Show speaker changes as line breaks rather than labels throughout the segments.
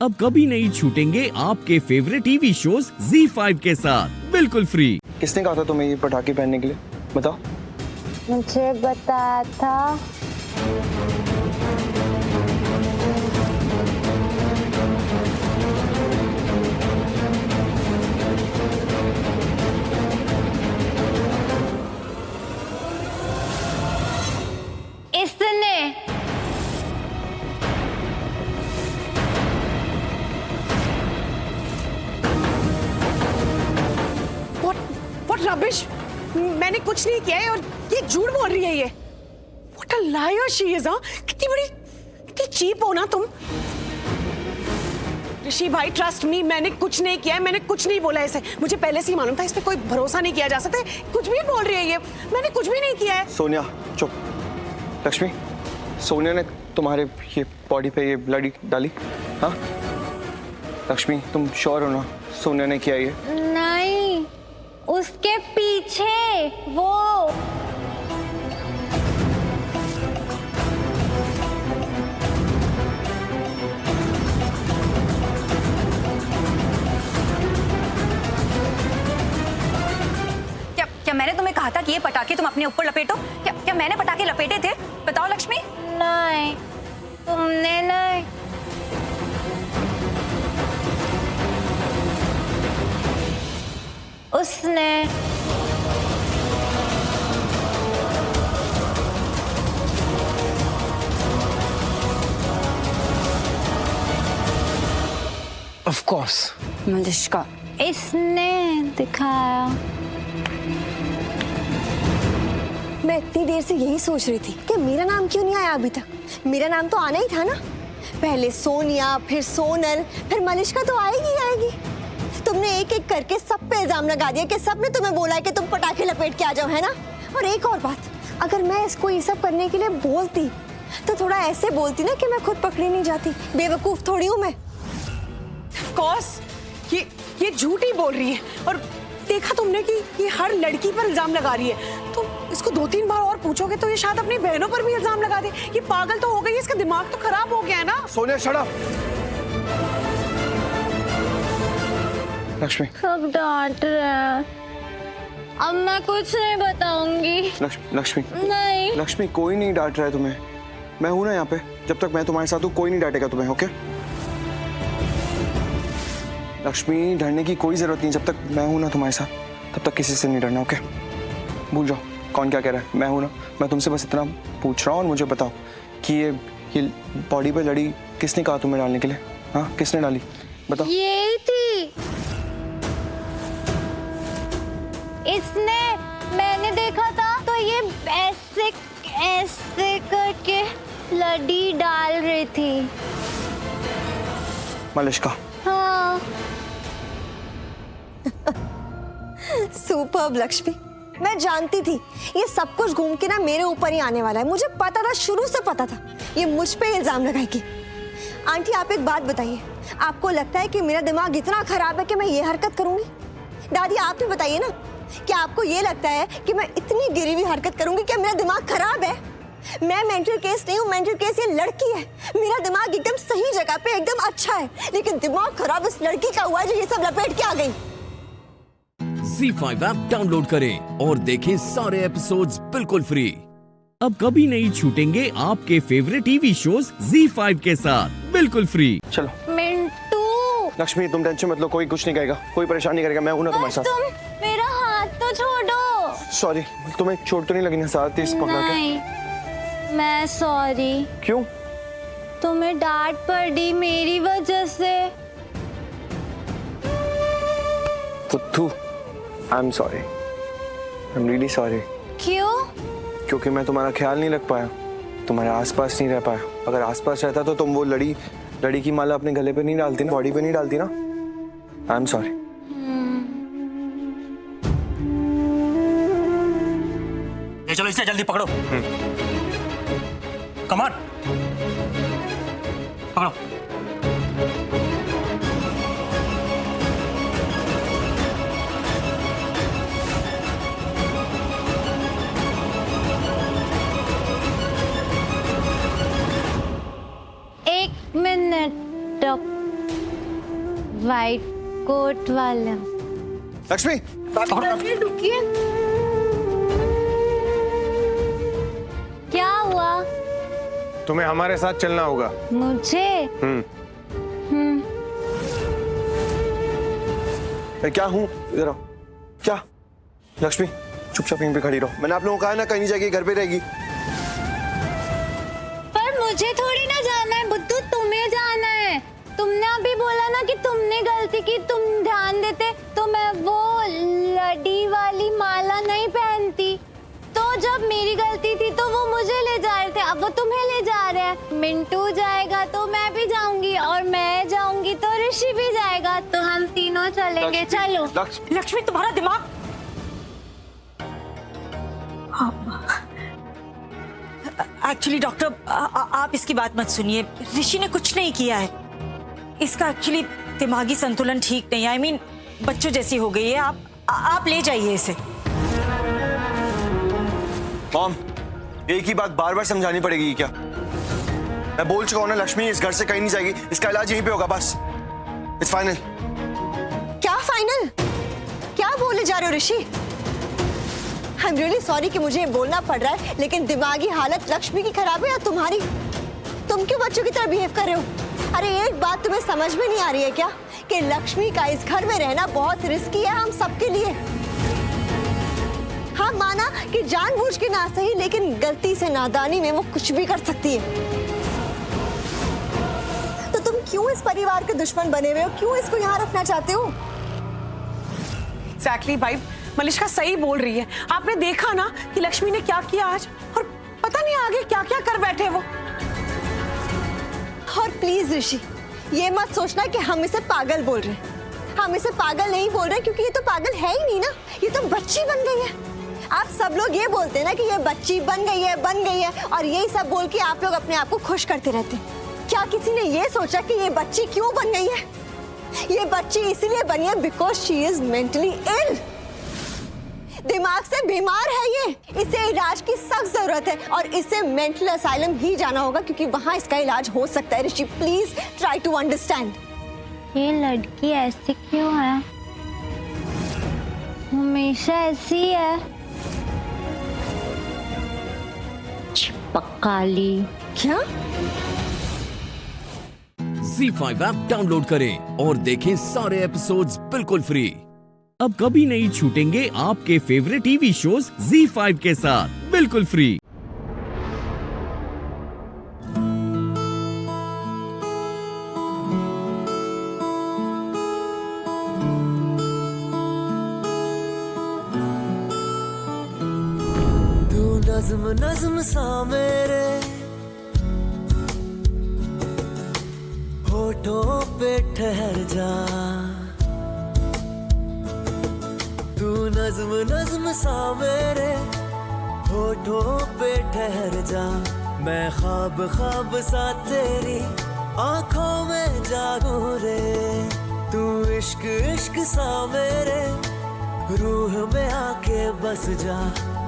अब कभी नहीं छूटेंगे आपके फेवरेट टीवी शोज ZEE5 के साथ बिल्कुल फ्री।
किसने कहा था तुम्हें ये पटाखे पहनने के लिए? बताओ।
मुझे बताया था। इसने।
What rubbish? मैंने कुछ नहीं किया है और ये झूठ बोल रही है ये। What a liar she is, हाँ? कितनी चीप हो ना तुम। ऋषि भाई ट्रस्ट मी, मैंने कुछ नहीं किया है, मैंने कुछ नहीं बोला ऐसे। मुझे पहले से ही मालूम था इस पे कोई भरोसा नहीं किया जा सकता। कुछ भी बोल रही है ये, मैंने कुछ भी नहीं किया है।
सोनिया चुप। लक्ष्मी, सोनिया ने तुम्हारे ये बॉडी पे ये ब्लडी डाली? हाँ लक्ष्मी, तुम श्योर हो ना सोनिया ने किया ये?
नहीं, उसके पीछे वो।
क्या मैंने तुम्हें कहा था कि ये पटाखे तुम अपने ऊपर लपेटो? क्या मैंने पटाखे लपेटे थे? बताओ लक्ष्मी।
नहीं, तुमने नहीं। उसने।
Of course
Malishka.
इसने दिखाया।
मैं इतनी देर से यही सोच रही थी कि मेरा नाम क्यों नहीं आया अभी तक। मेरा नाम तो आना ही था ना। पहले सोनिया, फिर सोनल, फिर मलिश्का तो आएगी आएगी। तुमने एक एक करके सब पे इल्जाम लगा दिया कि सबने तुम्हें बोला है कि तुम पटाखे लपेट के आ जाओ, है ना। और एक और बात, अगर मैं इसको ये सब करने के लिए बोलती तो थोड़ा ऐसे बोलती ना कि मैं खुद पकड़ी नहीं जाती। बेवकूफ थोड़ी हूँ मैं।
Of course, ये झूठ ही बोल रही है। और देखा तुमने कि ये हर लड़की पर इल्जाम लगा रही है। तो इसको 2-3 बार और पूछोगे तो ये शायद अपनी बहनों पर भी इल्जाम लगा दे। ये पागल तो हो गई है, इसका दिमाग तो खराब हो गया है ना।
Sonia shut up. लक्ष्मी।
सब डांट रहे हैं। अब मैं कुछ नहीं बताऊंगी।
लक्ष्मी
नहीं।
लक्ष्मी, कोई नहीं डांट रहा है तुम्हें। मैं हूं ना यहाँ पे। जब तक मैं तुम्हारे साथ हूँ कोई नहीं डांटेगा तुम्हें, ओके? लक्ष्मी, डरने की कोई जरूरत नहीं। जब तक मैं हूं ना तुम्हारे साथ तब तक किसी से नहीं डरना, ओके? भूल जाओ कौन क्या कह रहा है। मैं हूं ना। मैं तुमसे बस इतना पूछ रहा हूँ और मुझे बताओ कि ये बॉडी पे लड़ी किसने कहा तुम्हें डालने के लिए? हाँ किसने डाली बताओ।
यही थी। इसने। मैंने देखा था तो ये ऐसे ऐसे करके लड़ी डाल रही थी।
मलिश्का।
हाँ।
सुपर्ब लक्ष्मी, मैं जानती थी ये सब कुछ घूम के ना मेरे ऊपर ही आने वाला है। मुझे पता था, शुरू से पता था ये मुझ पे इल्जाम लगाएगी। आंटी आप एक बात बताइए, आपको लगता है कि मेरा दिमाग इतना खराब है कि मैं ये हरकत करूंगी? दादी आप ही बताइए ना, क्या आपको ये लगता है कि मैं इतनी गिरी हुई हरकत करूंगी? क्या मेरा दिमाग खराब है? मैं मेंटल केस नहीं हूँ, मेंटल केस ये लड़की है। मेरा दिमाग एकदम सही जगह पे एकदम अच्छा है, लेकिन दिमाग खराब इस लड़की का हुआ जो ये सब लपेट के आ गई।
ZEE5 ऐप डाउनलोड करें और देखें सारे एपिसोड्स बिल्कुल फ्री। अब कभी नहीं छूटेंगे आपके फेवरेट टीवी शोज ZEE5 के साथ बिल्कुल फ्री।
चलो।
मिंटू।
लक्ष्मी तुम टेंशन मत लो, कोई कुछ नहीं कहेगा, कोई परेशान नहीं करेगा। मैं हूं ना तुम्हारे साथ।
तुम मेरा हाथ तो छोड़ो।
सॉरी, तुम्हें चोट तो नहीं लगी ना? साथ इस पकड़ा के।
नहीं, मैं सॉरी।
क्यों?
तुम्हें डांट पड़ी मेरी वजह से।
Puttu, I am sorry. I am really sorry.
क्यों?
क्योंकि मैं तुम्हारा ख्याल नहीं रख पाया, तुम्हारे आसपास नहीं रह पाया। अगर आसपास रहता तो तुम वो लड़ी की माला अपने गले पे नहीं डालती ना, बॉडी पे नहीं डालती ना। आई एम सॉरी।
ये चलो इसे जल्दी पकड़ो। कम ऑन, पकड़ो।
मिनट वाइट कोट वाला।
लक्ष्मी
रुकिए, क्या हुआ?
तुम्हें हमारे साथ चलना होगा।
मुझे?
मैं क्या हूँ? इधर आओ। क्या लक्ष्मी, चुपचाप यहीं पे खड़ी रहो। मैंने आप लोगों को कहा ना कहीं नहीं जाएगी, घर पे रहेगी।
पर मुझे थोड़ी ना जाना है बुद्धू, तुम्हें जाना है। तुमने अभी बोला ना कि तुमने गलती की, तुम ध्यान देते तो मैं वो लड़ी वाली माला नहीं पहनती। तो जब मेरी गलती थी तो वो मुझे ले जा रहे थे, अब वो तुम्हें ले जा रहे हैं। मिंटू जाएगा तो मैं भी जाऊंगी, और मैं जाऊंगी तो ऋषि भी जाएगा, तो हम तीनों चलेंगे। चलो।
लक्ष्मी, तुम्हारा दिमाग
एक्चुअली डॉक्टर, आप इसकी बात मत सुनिए। ऋषि ने कुछ नहीं किया है। इसका एक्चुअली दिमागी संतुलन ठीक नहीं है। I mean, बच्चों जैसी हो गई है। आप ले जाइए इसे।
मॉम, एक ही बात बार बार समझानी पड़ेगी क्या? मैं बोल चुका हूं ना, लक्ष्मी इस घर से कहीं नहीं जाएगी। इसका इलाज यहीं पे होगा, बस। It's final.
क्या फाइनल? क्या बोले जा रहे हो ऋषि? आई एम रियली सॉरी कि मुझे ये बोलना पड़ रहा है, लेकिन दिमागी हालत लक्ष्मी की खराब है या तुम्हारी? तुम क्यों बच्चों की तरह बिहेव कर रहे हो? अरे एक बात तुम्हें समझ में नहीं आ रही है क्या कि लक्ष्मी का इस घर में रहना बहुत रिस्की है हम सबके लिए। हाँ, माना कि जानबूझ के ना सही, लेकिन गलती से, नादानी में वो कुछ भी कर सकती है। तो तुम क्यों इस परिवार के दुश्मन बने हुए हो? क्यों इसको यहाँ रखना चाहते हो?
एग्जैक्टली भाई, मलिश्का सही बोल रही है। आपने देखा ना कि लक्ष्मी ने क्या किया आज, और पता नहीं आगे क्या क्या कर बैठे वो।
और प्लीज ऋषि, ये मत सोचना कि हम इसे पागल बोल रहे हैं। हम इसे पागल नहीं बोल रहे, क्योंकि ये तो पागल है ही नहीं ना, ये तो बच्ची बन गई है। आप सब लोग ये बोलते हैं ना कि ये बच्ची बन गई है, और यही सब बोल के आप लोग अपने आप को खुश करते रहते हैं। क्या किसी ने ये सोचा कि ये बच्ची क्यों बन गई है? ये बच्ची इसीलिए बनी है because she is mentally ill. दिमाग से बीमार है ये। इसे इलाज की सख्त जरूरत है, और इसे मेंटल असाइलम ही जाना होगा, क्योंकि वहां इसका इलाज हो सकता है। ऋषि, प्लीज ट्राई टू अंडरस्टैंड।
ये लड़की ऐसी क्यों है? हमेशा ऐसी है। पक्काली।
क्या?
ZEE5 ऐप डाउनलोड करें और देखें सारे एपिसोड्स बिल्कुल फ्री। अब कभी नहीं छूटेंगे आपके फेवरेट टीवी शोज ZEE5 के साथ बिल्कुल फ्री।
तू नज्म नज्म सा मेरे होठों पे ठहर जा। तू नज्म नज्म सा मेरे होठों पे ठहर जा। मैं ख्वाब ख्वाब सा तेरी आंखों में जागूं रे। तू इश्क इश्क सा मेरे रूह में आके बस जा।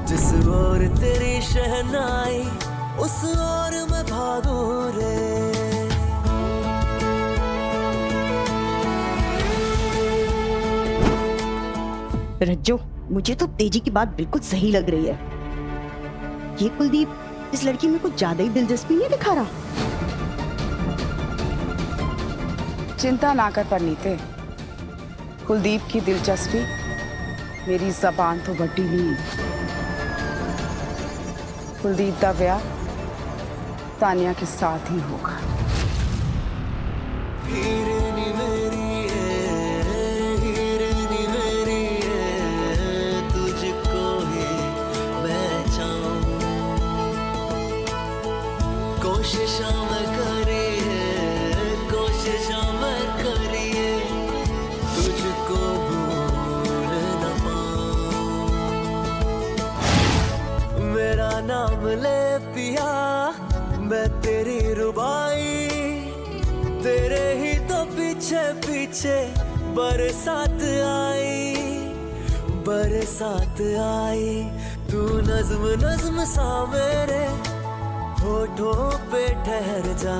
जिस ओर तेरी शहनाई उस ओर मैं भागूं रे।
रज्जो, मुझे तो तेजी की बात बिल्कुल सही लग रही है। ये कुलदीप इस लड़की में कुछ ज्यादा ही दिलचस्पी नहीं दिखा रहा।
चिंता ना कर परनीते, कुलदीप की दिलचस्पी मेरी जबान तो बड़ी नहीं। कुलदीप का ब्याह तानिया के साथ ही होगा।
हीरेनी मेरी है, हीरेनी मेरी है, तुझको ही मैं चाहूं। कोशिशा मैं करी है, कोशिशा मैं करी है, तुझको भूल न पाऊं। मेरा नाम ले पिया, मैं तेरी रुबाई, तेरे ही तो पीछे पीछे बरसात आई, बरसात आई। तू नज्म नज्म सा मेरे होठों पे ठहर जा।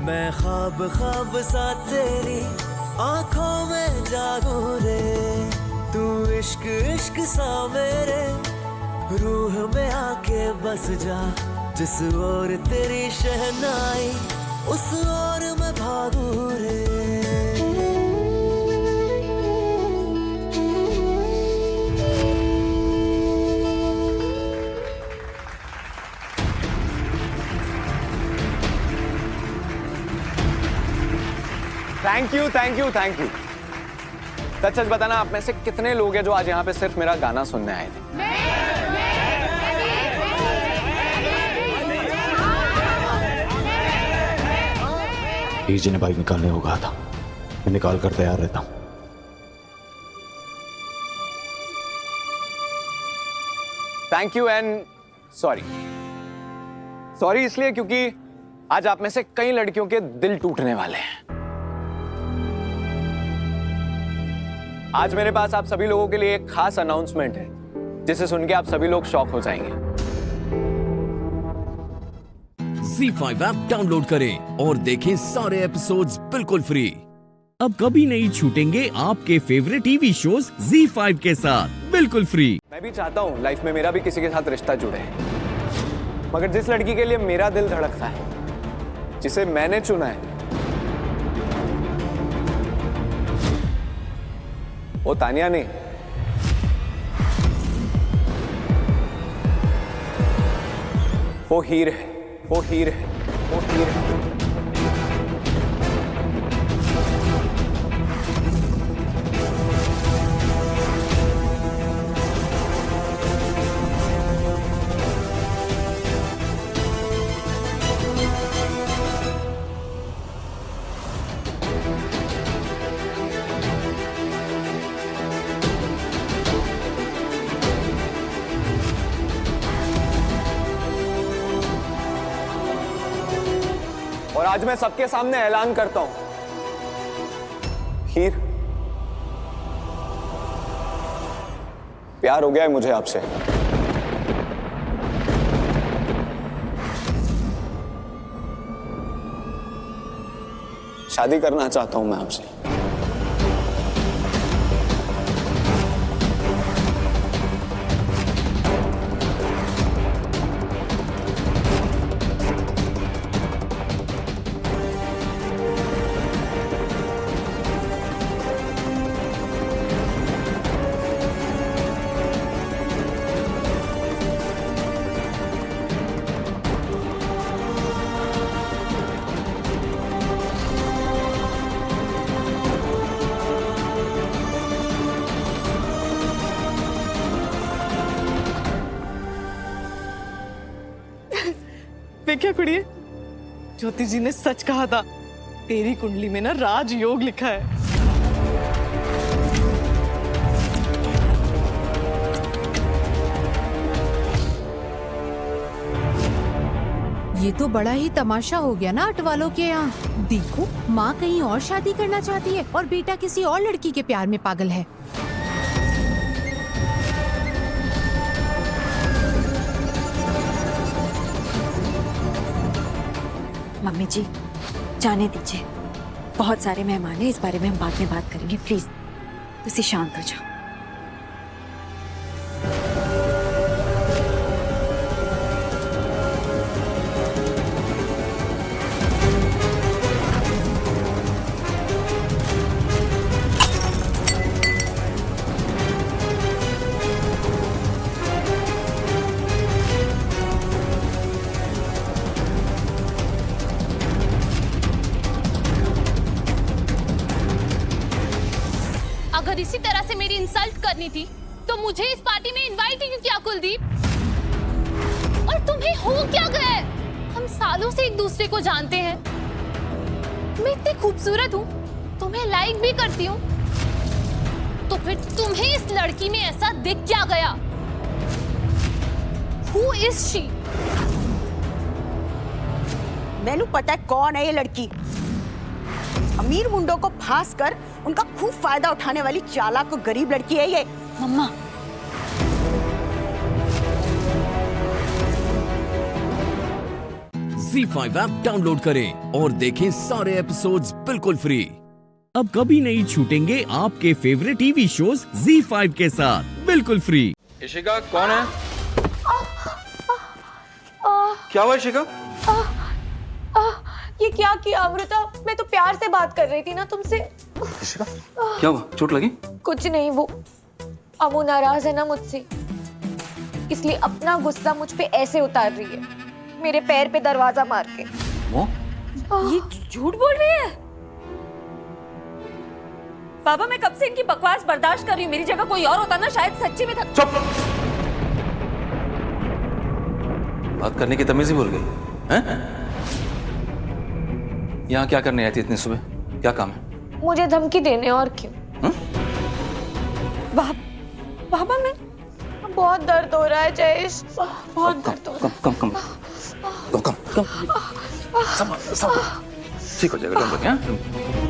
मैं ख्वाब ख्वाब सा तेरी आंखों भागूं रे, तू इश्क इश्क सा मेरे रूह में आके बस जा, जिस ओर तेरी शहनाई उस ओर मैं भागूं रे।
Thank you thank you thank you. सच सच बताना, आप में से कितने लोग हैं जो आज यहाँ पे सिर्फ मेरा गाना सुनने आए थे?
डीजे ने बाइक निकालने को कहा था, मैं निकाल कर तैयार रहता हूं।
Thank you and sorry. Sorry इसलिए क्योंकि आज आप में से कई लड़कियों के दिल टूटने वाले हैं। आज मेरे पास आप सभी लोगों के लिए एक खास अनाउंसमेंट है, जिसे सुन के आप सभी लोग शॉक हो जाएंगे।
ZEE5 ऐप डाउनलोड करें और देखें सारे एपिसोड्स बिल्कुल फ्री। अब कभी नहीं छूटेंगे आपके फेवरेट टीवी शोज ZEE5 के साथ बिल्कुल फ्री।
मैं भी चाहता हूँ लाइफ में मेरा भी किसी के साथ रिश्ता जुड़े, मगर जिस लड़की के लिए मेरा दिल धड़कता है, जिसे मैंने चुना है, वो तानिया नहीं, वो हीर है, वो हीर है, वो हीर है। और आज मैं सबके सामने ऐलान करता हूं, हीर, प्यार हो गया है मुझे आपसे। शादी करना चाहता हूं मैं आपसे।
देखिए कुड़िए, ज्योति जी ने सच कहा था, तेरी कुंडली में ना राजयोग लिखा है।
ये तो बड़ा ही तमाशा हो गया ना अट वालों के यहाँ। देखो, माँ कहीं और शादी करना चाहती है और बेटा किसी और लड़की के प्यार में पागल है।
मम्मी जी, जाने दीजिए, बहुत सारे मेहमान हैं, इस बारे में हम बाद में बात करेंगे। प्लीज तुसी शांत हो जाओ।
अगर इसी तरह से मेरी इंसल्ट करनी थी तो मुझे इस पार्टी में इनवाइट ही क्यों किया कुलदीप? और तुम्हें हो क्या गया है? हम सालों से एक दूसरे को जानते हैं। मैं इतनी खूबसूरत हूँ, तुम्हें लाइक भी करती हूँ, तो फिर तुम्हें इस लड़की में ऐसा दिख क्या गया? Who is she?
मैनू पता है कौन है ये लड़की। अमीर मुंडों को फांस कर उनका खूब फायदा उठाने वाली चालाक और गरीब लड़की है ये।
मम्मा,
ZEE5 ऐप डाउनलोड करें और देखें सारे एपिसोड्स बिल्कुल फ्री। अब कभी नहीं छूटेंगे आपके फेवरेट टीवी शोज ZEE5 के साथ बिल्कुल फ्री।
इशिका कौन है? क्या हुआ इशिका?
ये क्या किया अमृता? मैं तो प्यार से बात कर रही थी ना तुमसे।
इशिका क्या हुआ? चोट लगी?
कुछ नहीं, वो अमू नाराज है ना मुझसे, इसलिए अपना गुस्सा मुझ पे ऐसे उतार रही है, मेरे पैर पे दरवाजा मार के।
वो?
ये झूठ बोल रही है? बाबा मैं कब से इनकी बकवास बर्दाश्त कर रही हूँ। मेरी जगह कोई और होता ना शायद सच्ची में था।
चुप! बात करने की तमीज ही भूल गई हैं? यहाँ क्या करने आई थी इतनी सुबह? क्या काम है?
मुझे धमकी देने, और क्यों?
बाबा मैं
बहुत दर्द हो रहा है जयेश, बहुत दर्द हो रहा है।
कम। ठीक हो जाएगा, डोंट वरी।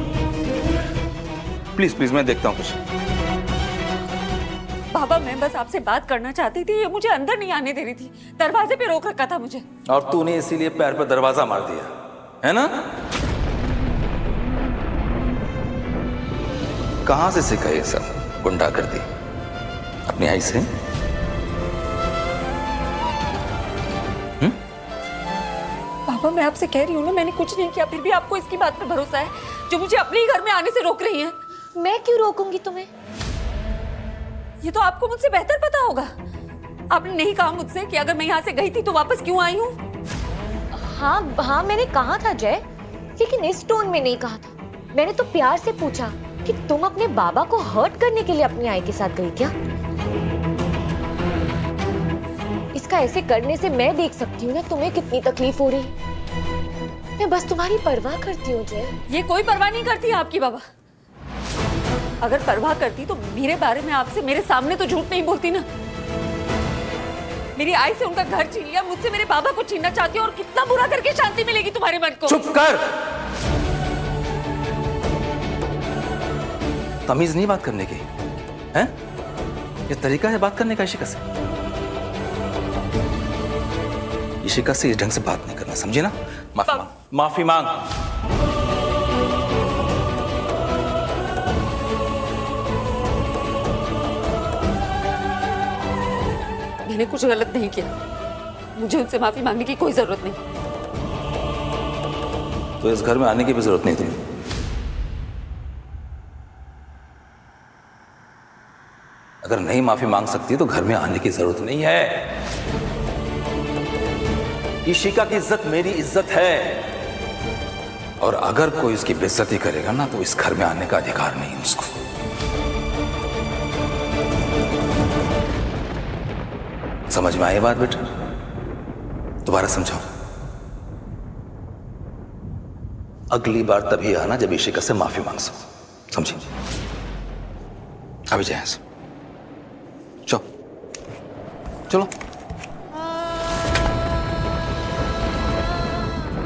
प्लीज प्लीज मैं देखता हूँ कुछ।
बाबा मैं बस आपसे बात करना चाहती थी, ये मुझे अंदर नहीं आने दे रही थी, दरवाजे पे रोक रखा था मुझे।
और तूने इसीलिए पैर पर दरवाजा मार दिया है ना? कहां से सीखा ये सब गुंडागर्दी? अपनी आई से?
बाबा मैं आपसे कह रही हूँ ना, मैंने कुछ नहीं किया, फिर भी आपको इसकी बात पर भरोसा है जो मुझे अपने ही घर में आने से रोक रही है।
मैं क्यों रोकूंगी तुम्हें?
ये तो आपको मुझसे बेहतर पता होगा। आपने नहीं कहा मुझसे कि अगर मैं यहाँ से गई थी तो वापस क्यों आई हूँ?
हाँ मैंने कहा था जय, लेकिन इस टोन में नहीं कहा था। मैंने तो प्यार से पूछा कि तुम अपने बाबा को हर्ट करने के लिए अपनी आई के साथ गई क्या? इसका ऐसे करने से मैं देख सकती हूँ ना तुम्हें कितनी तकलीफ हो रही। मैं बस तुम्हारी परवाह करती हूँ जय।
ये कोई परवाह नहीं करती आपकी बाबा। अगर परवाह करती तो मेरे बारे में आपसे मेरे सामने तो झूठ नहीं बोलती ना। मेरी आई से उनका घर छीन लिया, मुझसे मेरे बाबा को छीनना चाहती हो, और कितना बुरा करके शांति मिलेगी तुम्हारे मन को?
चुप कर! तमीज नहीं बात करने की हैं? ये तरीका है बात करने का इशिका से? इशिका से इस ढंग से बात नहीं करना, समझे ना? माफी मांग।
मैंने कुछ गलत नहीं किया, मुझे उनसे माफी मांगने की कोई जरूरत नहीं।
तो इस घर में आने की भी जरूरत नहीं तुम्हें। अगर नहीं माफी मांग सकती तो घर में आने की जरूरत नहीं है। इशिका की इज्जत मेरी इज्जत है, और अगर कोई इसकी बेइज्जती करेगा ना तो इस घर में आने का अधिकार नहीं है उसको। समझ में आई बात बेटा? दोबारा समझाओ। अगली बार तभी आना जब इशिका से माफी मांग सको, समझी? अभी जाए चलो।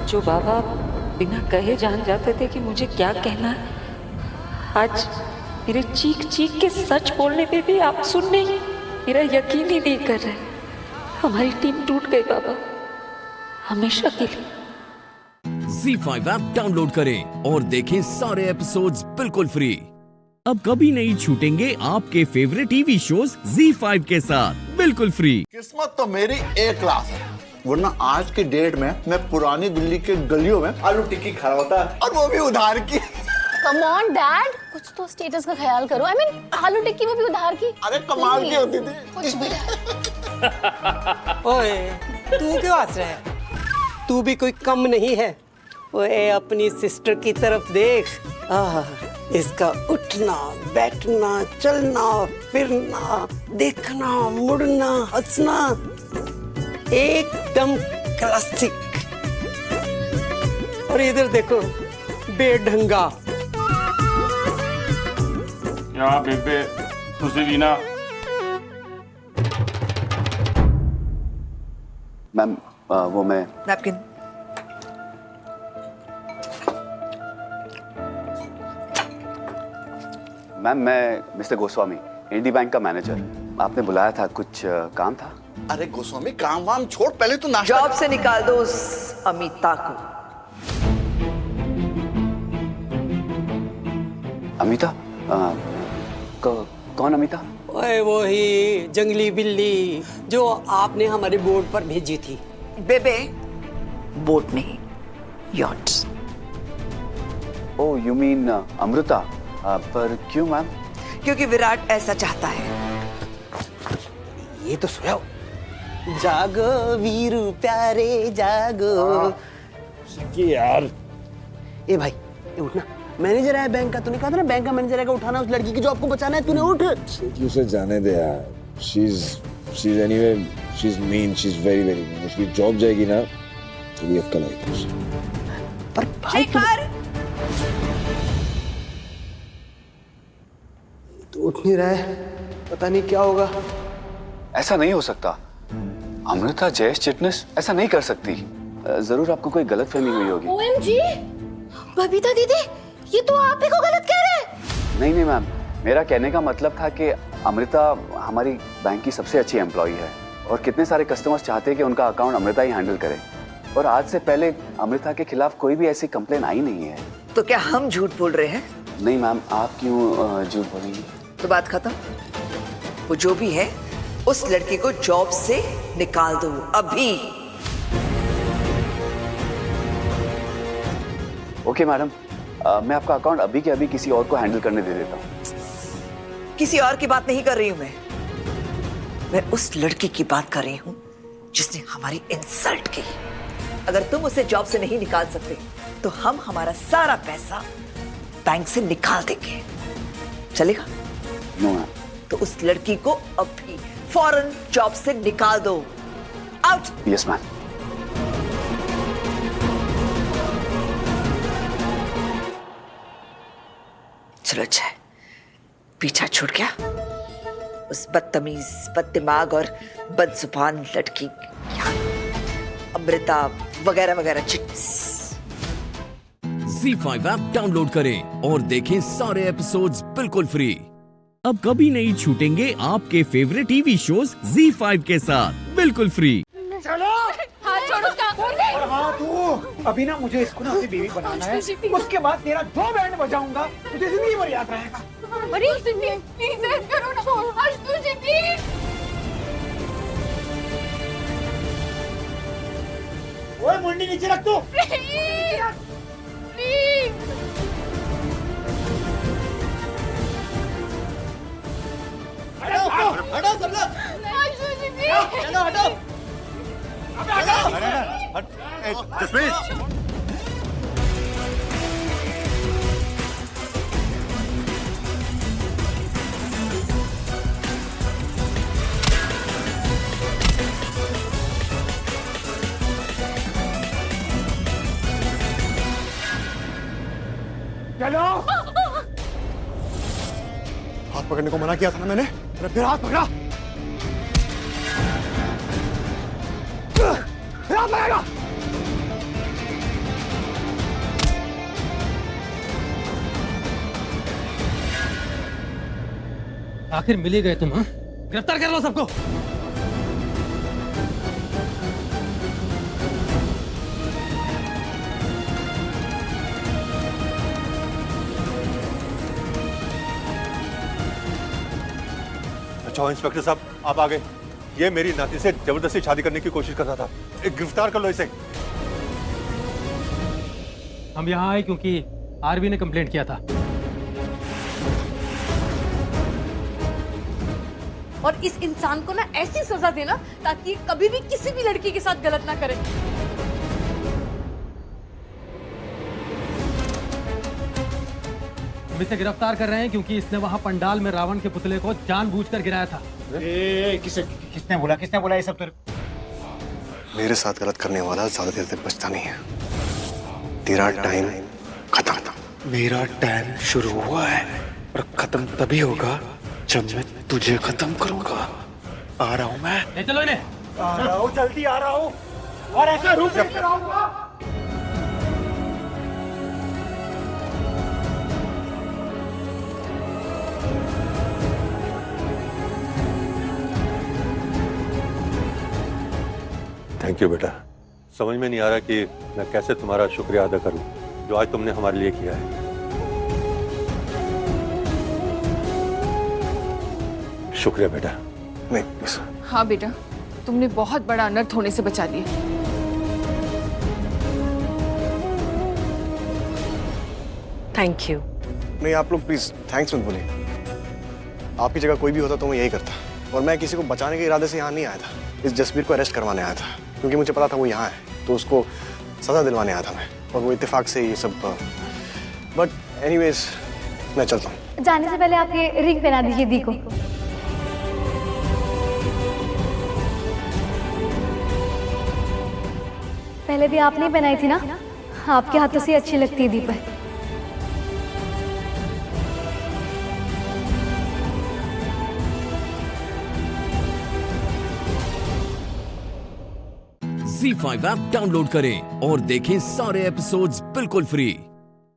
जो बाबा बिना कहे जान जाते थे कि मुझे क्या कहना है, आज मेरे चीख चीख के सच बोलने पे भी आप सुन नहीं, मेरा यकीन ही नहीं कर रहे। हमारी टीम टूट गई बाबा, हमेशा के लिए।
ZEE5 ऐप डाउनलोड करें और देखें सारे एपिसोड्स बिल्कुल फ्री। अब कभी नहीं छूटेंगे आपके फेवरेट टीवी शोज ZEE5 के साथ बिल्कुल फ्री।
किस्मत तो मेरी A क्लास है, वरना आज की डेट में मैं पुरानी दिल्ली के गलियों में आलू टिक्की खा रहा होता, और वो भी उधार की।
कम ऑन डैड, कुछ तो स्टेटस का ख्याल करो। I mean, आलू टिक्की वो भी उधार की।
अरे कमाल की होती थी।
कुछ भी।
ओए तू क्यों हंस रहा है? तू भी कोई कम नहीं है। ओए अपनी सिस्टर की तरफ देख, इसका उठना बैठना चलना फिरना देखना मुड़ना हंसना एकदम क्लासिक। और इधर देखो बेढंगा।
यहाँ बेबे तुझे भी ना।
मैम वो मैं
नैपकिन।
मैम मैं मिस्टर गोस्वामी, इंडी बैंक का मैनेजर। आपने बुलाया था, कुछ काम था?
अरे गोस्वामी काम वाम छोड़, पहले तो नाश्ता।
जॉब से निकाल दो उस अमिता को।
अमिता? कौन अमिता?
ओए वही जंगली बिल्ली जो आपने हमारे बोर्ड पर भेजी थी।
बेबे, बोट नहीं, yachts.
Oh you mean Amrita. पर क्यों मैम?
क्योंकि विराट ऐसा चाहता है।
ये तो सुनो। जागो वीरू प्यारे जागो।
यार
ए भाई, ये उठना। मैनेजर है बैंक का, तूने कहा था ना बैंक का मैनेजर है, उठाना उस लड़की की जो आपको बचाना है, तूने उठ।
उसे जाने दे यार। she's anyway, she's mean, she's very mean। उसकी जॉब जाएगी ना, तो भी अक्ल आएगी उसे।
पर भाई तो उठ नहीं रहा है, पता नहीं क्या होगा।
ऐसा नहीं हो सकता। अमृता जयेश चिटनिस ऐसा नहीं कर सकती। जरूर आपको कोई गलतफहमी हुई होगी।
OMG, बबीता दीदी, ये तो आप ही को गलत कह रहे हैं।
नहीं मैम, मेरा कहने का मतलब था कि अमृता हमारी बैंक की सबसे अच्छी एम्प्लॉई है और कितने सारे कस्टमर्स चाहते हैं कि उनका अकाउंट अमृता ही हैंडल करे, और आज से पहले अमृता के खिलाफ कोई भी ऐसी कंप्लेन आई नहीं है।
तो क्या हम झूठ बोल रहे हैं?
नहीं मैम, आप क्यों झूठ बोलेंगी?
तो बात खत्म। वो जो भी है उस लड़की को जॉब से निकाल दो अभी।
ओके मैडम, मैं आपका अकाउंट अभी के अभी किसी और को हैंडल करने दे देता हूँ।
किसी और की बात नहीं कर रही हूं मैं उस लड़की की बात कर रही हूं जिसने हमारी इंसल्ट की। अगर तुम उसे जॉब से नहीं निकाल सकते तो हम हमारा सारा पैसा बैंक से निकाल देंगे। चलेगा?
No ma'am.
तो उस लड़की को अभी फौरन जॉब से निकाल दो। आउट।
Yes ma'am.
चलो अच्छा है, पीछा छूट गया उस बदतमीज, बददिमाग और बदजुबान लड़की अमृता वगैरह वगैरह चिट्स।
ZEE5 ऐप डाउनलोड करें और देखें सारे एपिसोड्स बिल्कुल फ्री। अब कभी नहीं छूटेंगे आपके फेवरेट टीवी शोज ZEE5 के साथ बिल्कुल फ्री।
चलो हाथ छोड़ो उसका।
और हाँ तू, अभी ना मुझे इसको ना अपनी बीवी बनाना है, उसके बाद तेरा जो बैंड बजाऊंगा मुझे जिंदगी भर याद रहेगा।
अरे प्लीज करो ना आशुतोष जी, प्लीज।
ओए मुंडी नीचे रख तू।
प्लीज।
हटो सब लोग।
आशुतोष जी प्लीज।
चलो हटो।
जसमीत,
चलो। हाथ पकड़ने को मना किया था ना मैंने फिर हाथ पकड़ा। फिर हाथ लगाएगा।
आखिर मिल ही गए तुम। हाँ, गिरफ्तार कर लो सबको।
अच्छा इंस्पेक्टर साहब, आप आ गए। ये मेरी नाती से जबरदस्ती शादी करने की कोशिश कर रहा था। गिरफ्तार कर लो इसे।
हम यहाँ आए क्योंकि आरवी ने कंप्लेंट किया था।
और इस इंसान को ना ऐसी सजा देना ताकि कभी भी किसी भी लड़की के साथ गलत ना करे।
हम इसे गिरफ्तार कर रहे हैं क्योंकि इसने वहां पंडाल में रावण के पुतले को जानबूझकर गिराया था।
किसने बोला ये सब तेरे?
मेरे साथ गलत करने वाला ज्यादा देर तक बचता नहीं है। तेरा टाइम खत्म। मेरा टाइम शुरू हुआ है और खत्म तभी होगा जब मैं तुझे खत्म करूंगा। आ रहा हूं मैं।
ले चलो इन्हें।
आ रहा हूं, जल्दी आ रहा हूं। और ऐसा रुक नहीं रहूंगा।
थैंक यू बेटा। समझ में नहीं आ रहा कि मैं कैसे तुम्हारा शुक्रिया अदा करूं जो आज तुमने हमारे लिए किया है। शुक्रिया बेटा।
नहीं प्लीज।
हाँ बेटा, तुमने बहुत बड़ा अनर्थ होने से बचा लिया।
Thank you.
नहीं आप लोग प्लीज थैंक्स मत बोलिए। आपकी जगह कोई भी होता तो मैं यही करता, और मैं किसी को बचाने के इरादे से यहाँ नहीं आया था। इस जसबीर को अरेस्ट करवाने आया था, क्योंकि मुझे पता था वो यहाँ है, तो उसको सजा दिलवाने आया था मैं, और वो इत्तेफाक से ये सब। बट एनीवेज मैं चलता हूँ।
जाने से पहले आप ये रिंग पहना दीजिए दी को। पहले भी आपने पहनाई थी ना, आपके हाथों से अच्छी लगती है दी पर।
ZEE5 ऐप डाउनलोड करें और देखें सारे एपिसोड्स बिल्कुल फ्री।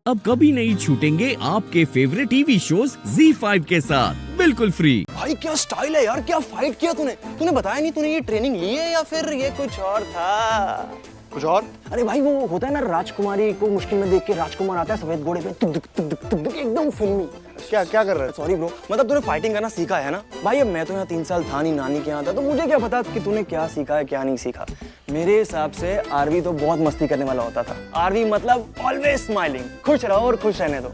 अब कभी नहीं छूटेंगे आपके फेवरेट टीवी शोज ZEE5 के साथ बिल्कुल फ्री।
भाई क्या स्टाइल है यार, क्या फाइट किया तूने बताया नहीं, तूने ये ट्रेनिंग ली है या फिर ये कुछ और था? कुछ और? अरे भाई वो होता है ना, राजकुमारी को मुश्किल में देख के राजकुमार आता है सफेद घोड़े पे, तुक तुक तुक तुक, एकदम फिल्मी। क्या कर रहा है? सॉरी ब्रो, मतलब तूने फाइटिंग करना सीखा है ना? भाई अब मैं तो यहाँ 3 साल था नहीं, नानी के यहाँ था, तो मुझे क्या पता कि तूने क्या सीखा है क्या नहीं सीखा। मेरे हिसाब से आरवी तो बहुत मस्ती करने वाला होता था। आरवी मतलब ऑलवेज स्माइलिंग, खुश रहो और खुश रहने दो।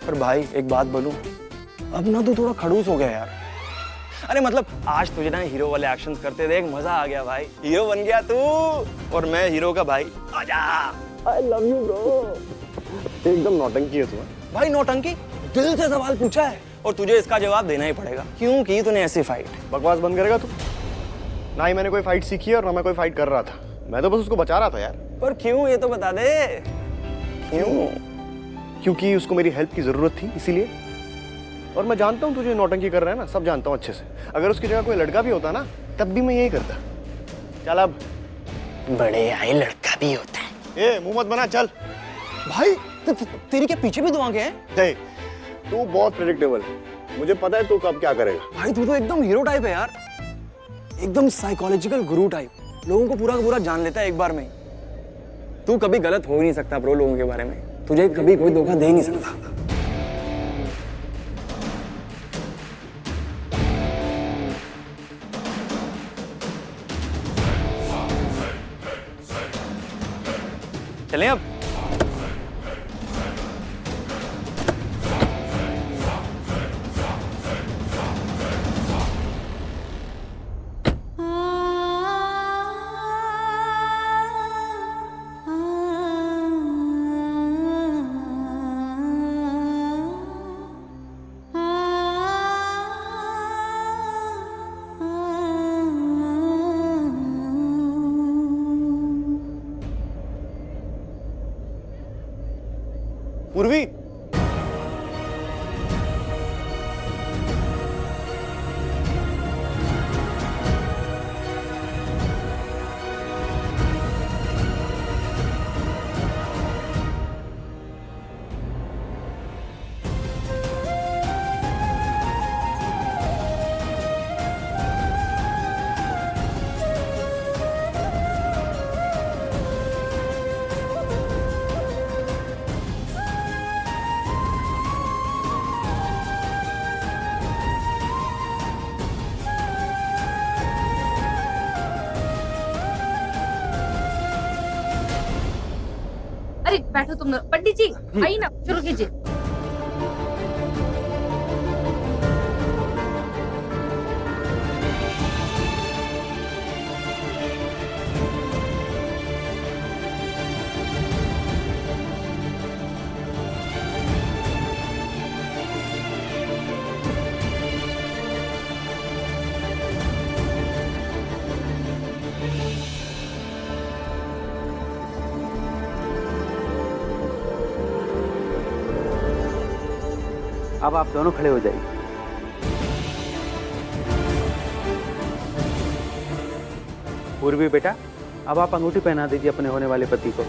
पर भाई एक बात बोलूं, अब ना तू थोड़ा खड़ूस हो गया यार। अरे मतलब आज तुझे ना हीरो वाले एक्शंस करते देख मजा आ गया भाई, हीरो बन गया तू और मैं हीरो का भाई। आजा, आई लव यू ब्रो। एकदम नौटंकी है तू भाई। नौटंकी? दिल से सवाल पूछा है और तुझे इसका जवाब देना ही पड़ेगा, क्योंकि तूने ऐसी फाइट। बकवास बंद करेगा तू? ना ही मैंने कोई फाइट सीखी है और ना मैं कोई फाइट कर रहा था, मैं तो बस उसको बचा रहा था यार। पर क्यों, ये तो बता दे क्यों? क्योंकि उसको मेरी हेल्प की जरूरत थी इसीलिए। और मैं जानता हूँ तुझे नौटंकी कर रहा है ना, सब जानता हूँ अच्छे से। अगर उसकी जगह कोई लड़का भी होता ना तब भी मैं यही करता। चल अब बड़े आए लड़का भी होता है। ए मुंह मत बना, चल। भाई तेरी के पीछे भी दो आंखें हैं? तू बहुत प्रेडिक्टेबल है, मुझे पता है तू कब क्या करेगा। भाई तू तो एकदम हीरो टाइप है यार, एकदम साइकोलॉजिकल गुरु टाइप। लोगों को पूरा का पूरा जान लेता है एक बार में। तू कभी गलत हो ही नहीं सकता ब्रो लोगों के बारे में, तुझे कभी कोई धोखा दे ही नहीं सकता। चलें अब? पूर्वी,
अरे बैठो तुम लोग। पंडित जी आइए ना, शुरू कीजिए।
अब आप दोनों खड़े हो जाइए। पूर्वी बेटा, अब आप अंगूठी पहना दीजिए अपने होने वाले पति को।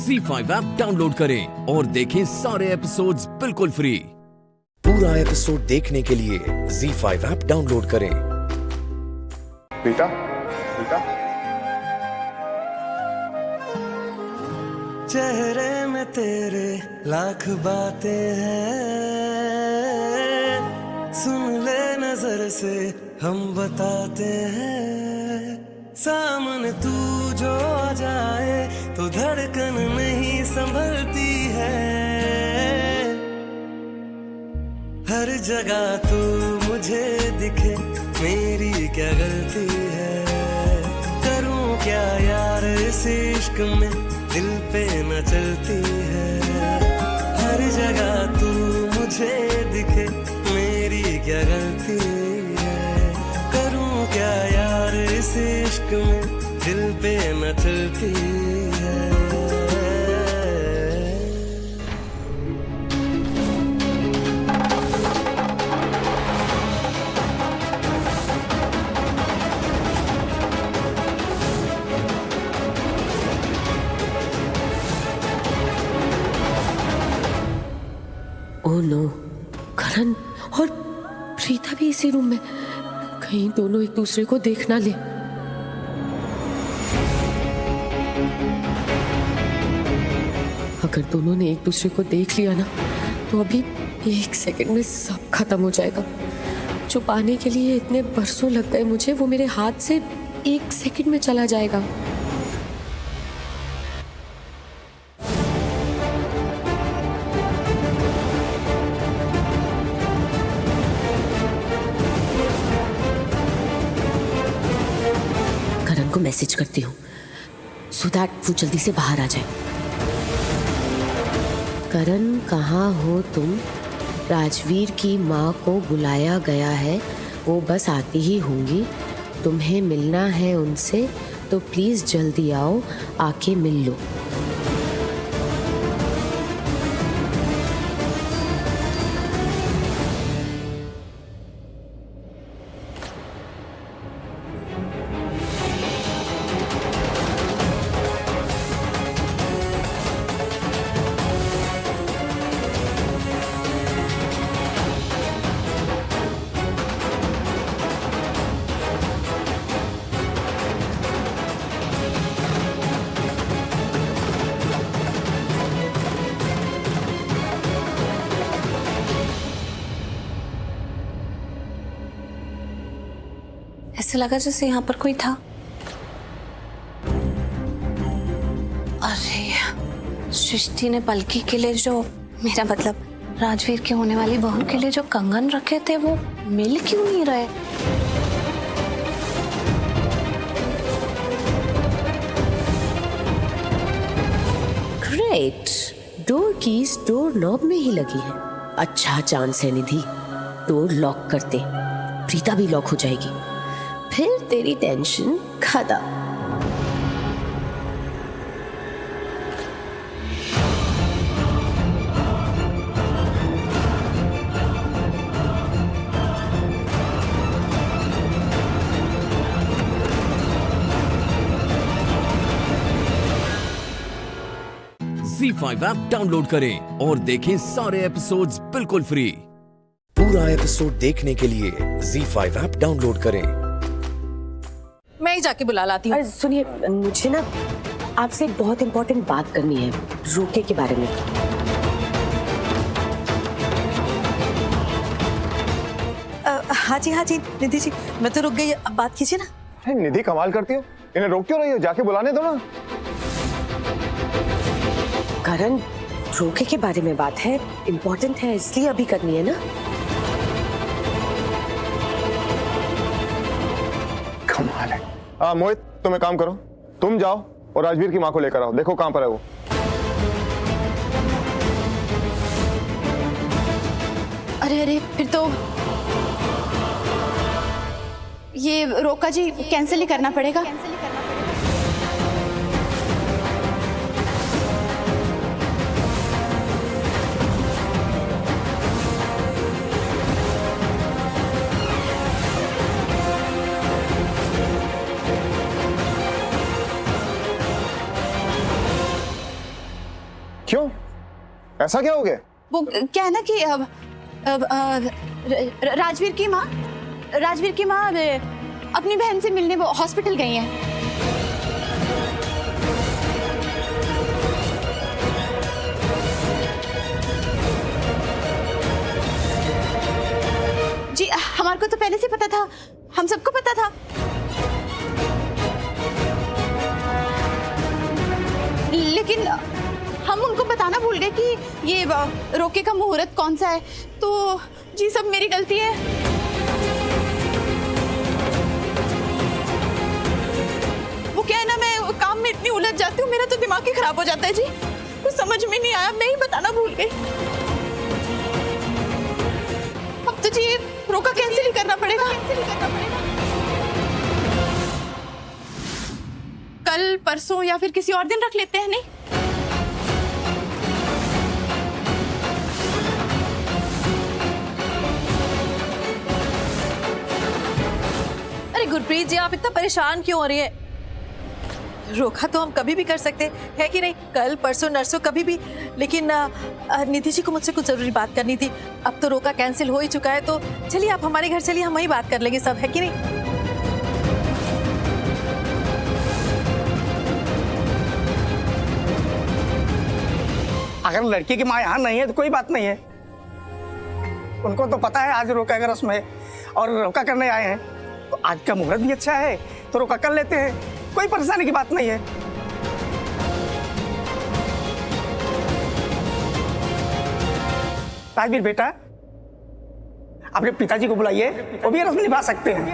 ZEE5 ऐप डाउनलोड करें और देखें सारे एपिसोड्स बिल्कुल फ्री।
पूरा एपिसोड देखने के लिए ZEE5 ऐप डाउनलोड करें।
बेटा, बेटा,
चेहरे में तेरे लाख बातें हैं, सुन ले नजर से हम बताते हैं, सामने तू जो आ जाए तो धड़कन नहीं संभलती है, हर जगह तू मुझे दिखे मेरी क्या गलती है, करूं क्या यार इस इश्क में दिल पे न चलती है, हर जगह तू मुझे दिखे मेरी क्या गलती है, करूं क्या यार इस इश्क में दिल पे न चलती है।
ओह नो, करण और प्रीता भी इसी रूम में, कहीं दोनों एक दूसरे को देख ना ले। अगर दोनों ने एक दूसरे को देख लिया ना तो अभी 1 सेकंड में सब खत्म हो जाएगा। जो पाने के लिए इतने बरसों लग गए मुझे, वो मेरे हाथ से 1 सेकंड में चला जाएगा। को मैसेज करती हूँ सो दैट वो जल्दी से बाहर आ जाए। करण कहाँ हो तुम? राजवीर की माँ को बुलाया गया है, वो बस आती ही होंगी। तुम्हें मिलना है उनसे तो प्लीज जल्दी आओ, आके मिल लो।
ऐसे लगा जैसे यहाँ पर कोई था। अरे सृष्टि ने पलकी के लिए जो, मेरा मतलब राजवीर के होने वाली बहू के लिए जो कंगन रखे थे वो मिल क्यों नहीं रहे?
Great, door keys door knob में ही लगी है। अच्छा चांस है निधि, डोर लॉक करते, प्रीता भी लॉक हो जाएगी, फिर तेरी टेंशन खत्म।
ZEE5 ऐप डाउनलोड करें और देखें सारे एपिसोड्स बिल्कुल फ्री।
पूरा एपिसोड देखने के लिए ZEE5 ऐप डाउनलोड करें।
मैं ही जाके बुला लाती हूँ। सुनिए, मुझे ना आपसे एक बहुत इंपॉर्टेंट बात करनी है, रोके के बारे में।
हाँ जी निधि जी, मैं तो रुक गई, अब बात कीजिए ना।
निधि कमाल करती हो, इन्हें रोक क्यों रही हो? जाके बुलाने दो ना।
करण, रोके के बारे में बात है, इंपॉर्टेंट है, इसलिए अभी करनी है ना।
कमाल है। मोहित, तुम एक काम करो, तुम जाओ और राजवीर की माँ को लेकर आओ, देखो कहाँ पर है वो।
अरे फिर तो ये रोका जी कैंसिल ही करना पड़ेगा।
क्यों, ऐसा क्या हो गया?
वो क्या है ना कि राजवीर की माँ अपनी बहन से मिलने वो हॉस्पिटल गई हैं।
पहले से पता था, हम सबको पता था। लेकिन हम उनको बताना भूल गए कि ये रोके का मुहूर्त कौन सा है। तो जी सब मेरी गलती है। वो क्या है ना, मैं काम में इतनी उलझ जाती हूँ, मेरा तो दिमाग ही खराब हो जाता है जी। कुछ समझ में नहीं आया, मैं ही बताना भूल गई। अब तो जी रोका कैंसिल ही करना पड़ेगा। कल परसों या फिर किसी और दिन रख लेते हैं। नहीं
अरे गुरप्रीत जी, आप इतना परेशान क्यों हो रही है? रोका तो हम कभी भी कर सकते हैं कि नहीं, कल परसों नरसों कभी भी। लेकिन निधि जी को मुझसे कुछ जरूरी बात करनी थी। अब तो रोका कैंसिल हो ही चुका है, तो चलिए आप हमारे घर चलिए, हम वहीं बात कर लेंगे सब, है कि नहीं?
अगर लड़की की माँ यहाँ नहीं है तो कोई बात नहीं है। उनको तो पता है आज रोका का रस्म है और रोका करने आए हैं, तो आज का मुहूर्त भी अच्छा है तो रोका कर लेते हैं, कोई परेशानी की बात नहीं है। राजवीर बेटा, अपने पिताजी को बुलाइए, वो भी रस्म निभा सकते हैं।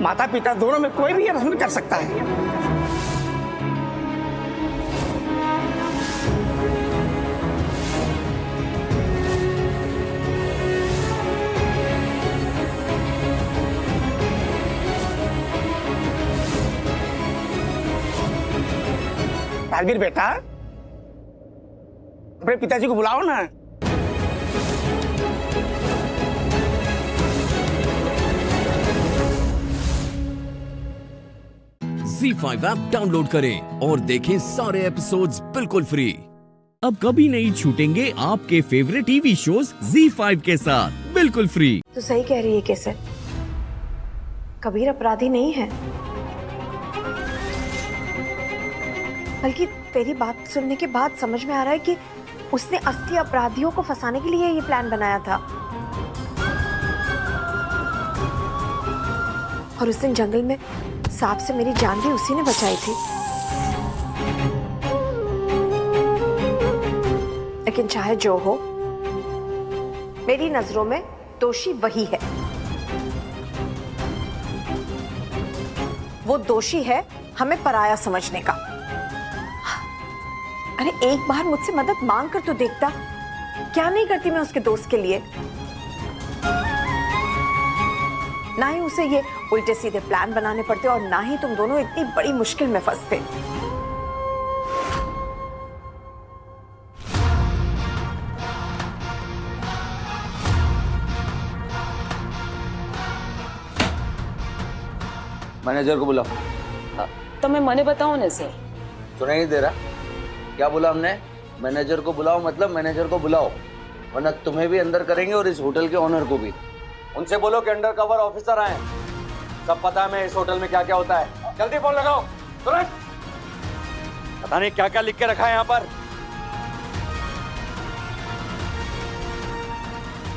माता पिता दोनों में कोई भी ये रस्म कर सकता है। राजवीर बेटा, अपने पिताजी को बुलाओ ना।
Z5 ऐप डाउनलोड करें और देखें सारे एपिसोड्स बिल्कुल फ्री। अब कभी नहीं छूटेंगे आपके फेवरेट टीवी शोज Z5 के साथ बिल्कुल फ्री।
तो सही कह रही है कैसे, कबीर अपराधी नहीं है, बल्कि तेरी बात सुनने के बाद समझ में आ रहा है कि उसने असली अपराधियों को फंसाने के लिए ये प्लान बनाया था। और उस दिन जंगल में सांप से मेरी जान भी उसी ने बचाई थी। लेकिन चाहे जो हो, मेरी नजरों में दोषी वही है। वो दोषी है हमें पराया समझने का। अरे एक बार मुझसे मदद मांग कर तो देखता, क्या नहीं करती मैं उसके दोस्त के लिए। ना ही उसे ये उल्टे सीधे प्लान बनाने पड़ते और ना ही तुम दोनों इतनी बड़ी मुश्किल में फंसते।
मैनेजर को बुलाओ।
तो मैं मने बताऊं ना सर।
सुनाई नहीं दे रहा? क्या बोला हमने? मैनेजर को बुलाओ, मतलब मैनेजर को बुलाओ, वरना तुम्हें भी अंदर करेंगे और इस होटल के ओनर को भी। उनसे बोलो कि अंडर कवर ऑफिसर आए, सब पता है मैं इस होटल में क्या क्या होता है। जल्दी फोन लगाओ तुरंत। पता नहीं क्या क्या लिख के रखा है यहाँ पर।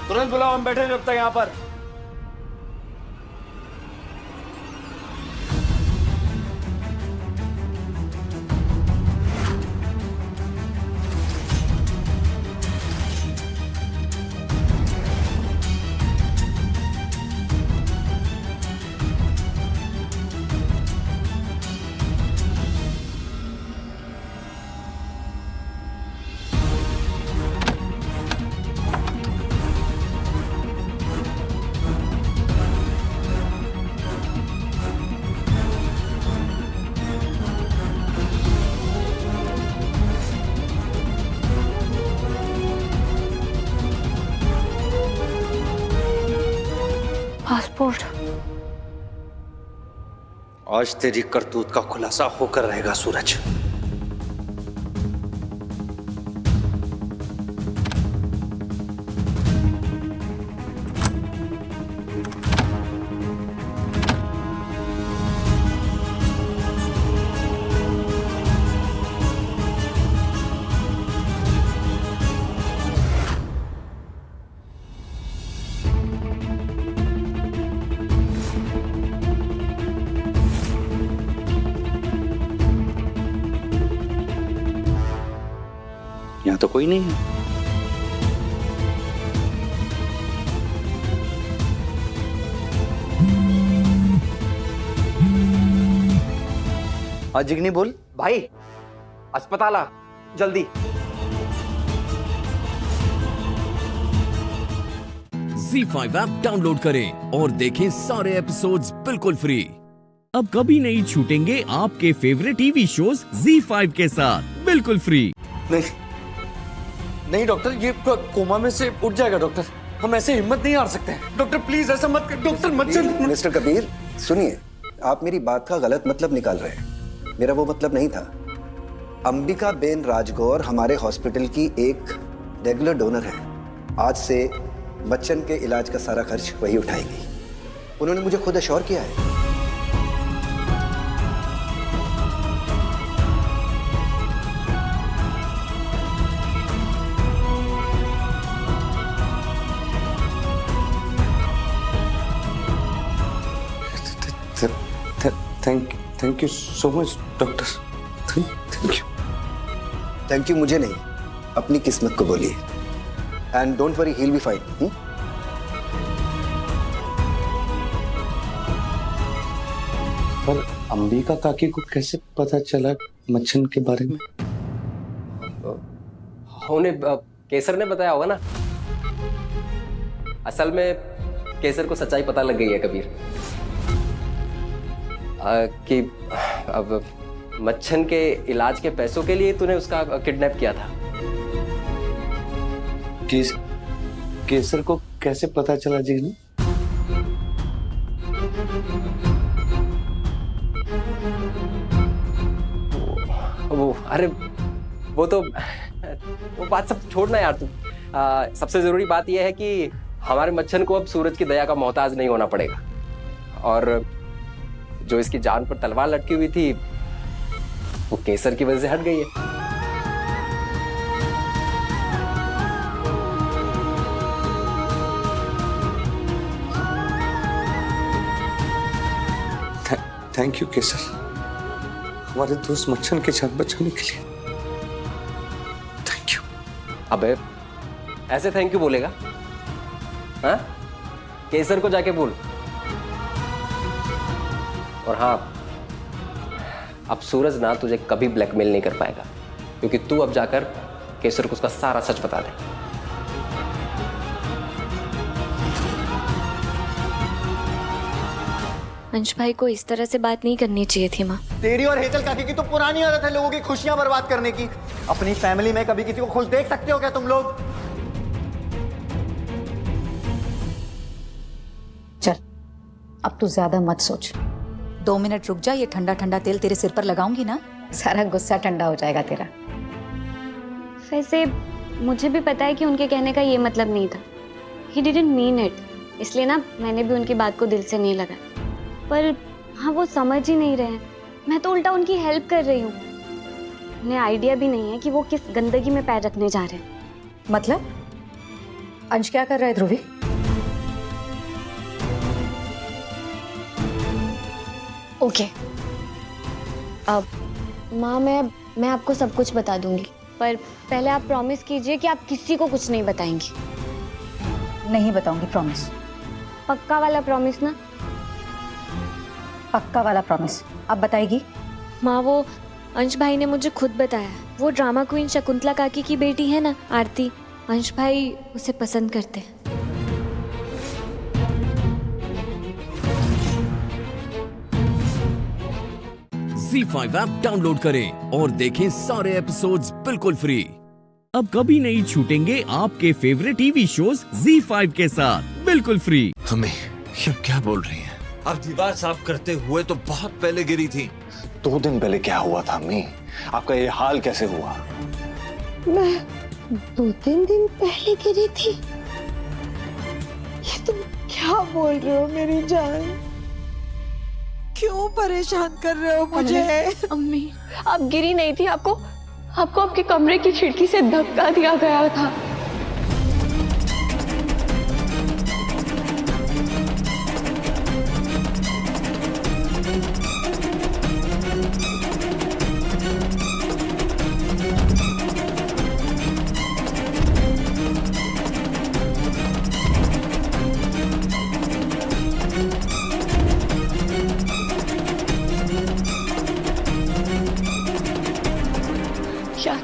तुरंत बुलाओ, हम बैठे जब तक यहाँ पर।
पासपोर्ट।
आज तेरी करतूत का खुलासा होकर रहेगा सूरज।
यहाँ तो कोई नहीं है। हाँ जिगनी बोल।
भाई अस्पताल आ जल्दी।
Z5 ऐप डाउनलोड करें और देखें सारे एपिसोड्स बिल्कुल फ्री। अब कभी नहीं छूटेंगे आपके फेवरेट टीवी शोज Z5 के साथ बिल्कुल फ्री।
नहीं डॉक्टर, ये कोमा में से उठ जाएगा डॉक्टर। हम ऐसे हिम्मत नहीं हार सकते हैं डॉक्टर, प्लीज ऐसा मत कर डॉक्टर, मत चल।
मिस्टर कबीर सुनिए, आप मेरी बात का गलत मतलब निकाल रहे हैं। मेरा वो मतलब नहीं था। अंबिका बेन राजगौर हमारे हॉस्पिटल की एक रेगुलर डोनर है। आज से बच्चन के इलाज का सारा खर्च वही उठाएगी। उन्होंने मुझे खुद अश्योर किया है।
Thank you so much doctor. Thank you.
Thank you मुझे नहीं, अपनी किस्मत को बोलिए। And don't worry, he will be fine.
पर अंबिका काकी को कैसे पता चला मच्छन के बारे में?
उन्हें केसर ने बताया होगा ना। असल में केसर को सच्चाई पता लग गई है कबीर, कि अब मच्छन के इलाज के पैसों के लिए तूने उसका किडनैप किया था।
केसर को कैसे पता चला जी?
अरे वो बात सब छोड़ना यार तू। सबसे जरूरी बात यह है कि हमारे मच्छन को अब सूरज की दया का मोहताज नहीं होना पड़ेगा, और जो इसकी जान पर तलवार लटकी हुई थी वो केसर की वजह से हट गई है।
थैंक यू केसर, हमारे दोस्त मच्छन की जान बचाने के लिए। Thank you.
अबे ऐसे थैंक यू बोलेगा? हाँ, केसर को जाके बोल। और हाँ, अब सूरज ना तुझे कभी ब्लैकमेल नहीं कर पाएगा, क्योंकि तू अब जाकर केसर को उसका सारा सच बता दे।
अंश भाई को इस तरह से बात नहीं करनी चाहिए थी माँ।
तेरी और हेचल काकी की तो पुरानी आदत है लोगों की खुशियां बर्बाद करने की। अपनी फैमिली में कभी किसी को खुश देख सकते हो क्या तुम लोग?
चल अब तू ज्यादा मत सोच, 2 मिनट रुक जा। ये ठंडा ठंडा तेल तेरे सिर पर लगाऊंगी ना, सारा गुस्सा ठंडा हो जाएगा तेरा।
वैसे मुझे भी पता है कि उनके कहने का ये मतलब नहीं था। He didn't mean it, इसलिए ना मैंने भी उनकी बात को दिल से नहीं लगा। पर हाँ, वो समझ ही नहीं रहे हैं। मैं तो उल्टा उनकी हेल्प कर रही हूँ। उन्हें आइडिया भी नहीं है कि वो किस गंदगी में पैर रखने जा रहे हैं।
मतलब अंश क्या कर रहा है ध्रुवी?
ओके अब माँ, मैं आपको सब कुछ बता दूंगी, पर पहले आप प्रॉमिस कीजिए कि आप किसी को कुछ नहीं बताएंगी।
नहीं बताऊंगी, प्रॉमिस।
पक्का वाला प्रॉमिस ना?
पक्का वाला प्रॉमिस। अब बताएगी?
माँ, वो अंश भाई ने मुझे खुद बताया, वो ड्रामा क्वीन शकुंतला काकी की बेटी है ना, आरती, अंश भाई उसे पसंद करते हैं।
Z5 ऐप डाउनलोड करें और देखें सारे एपिसोड्स बिल्कुल फ्री। अब कभी नहीं छूटेंगे आपके फेवरेट टीवी शोज Z5 के साथ बिल्कुल फ्री।
हमें ये क्या बोल रही हैं? अब दीवार साफ करते हुए तो बहुत पहले गिरी थी।
2 दिन पहले क्या हुआ था अम्मी? आपका ये हाल कैसे हुआ?
मैं 2-3 दिन पहले गिरी थी? ये तुम क्या बोल रहे हो मेरी जान? क्यों परेशान कर रहे हो मुझे?
अम्मी, आप गिरी नहीं थी, आपको आपके कमरे की खिड़की से धक्का दिया गया था।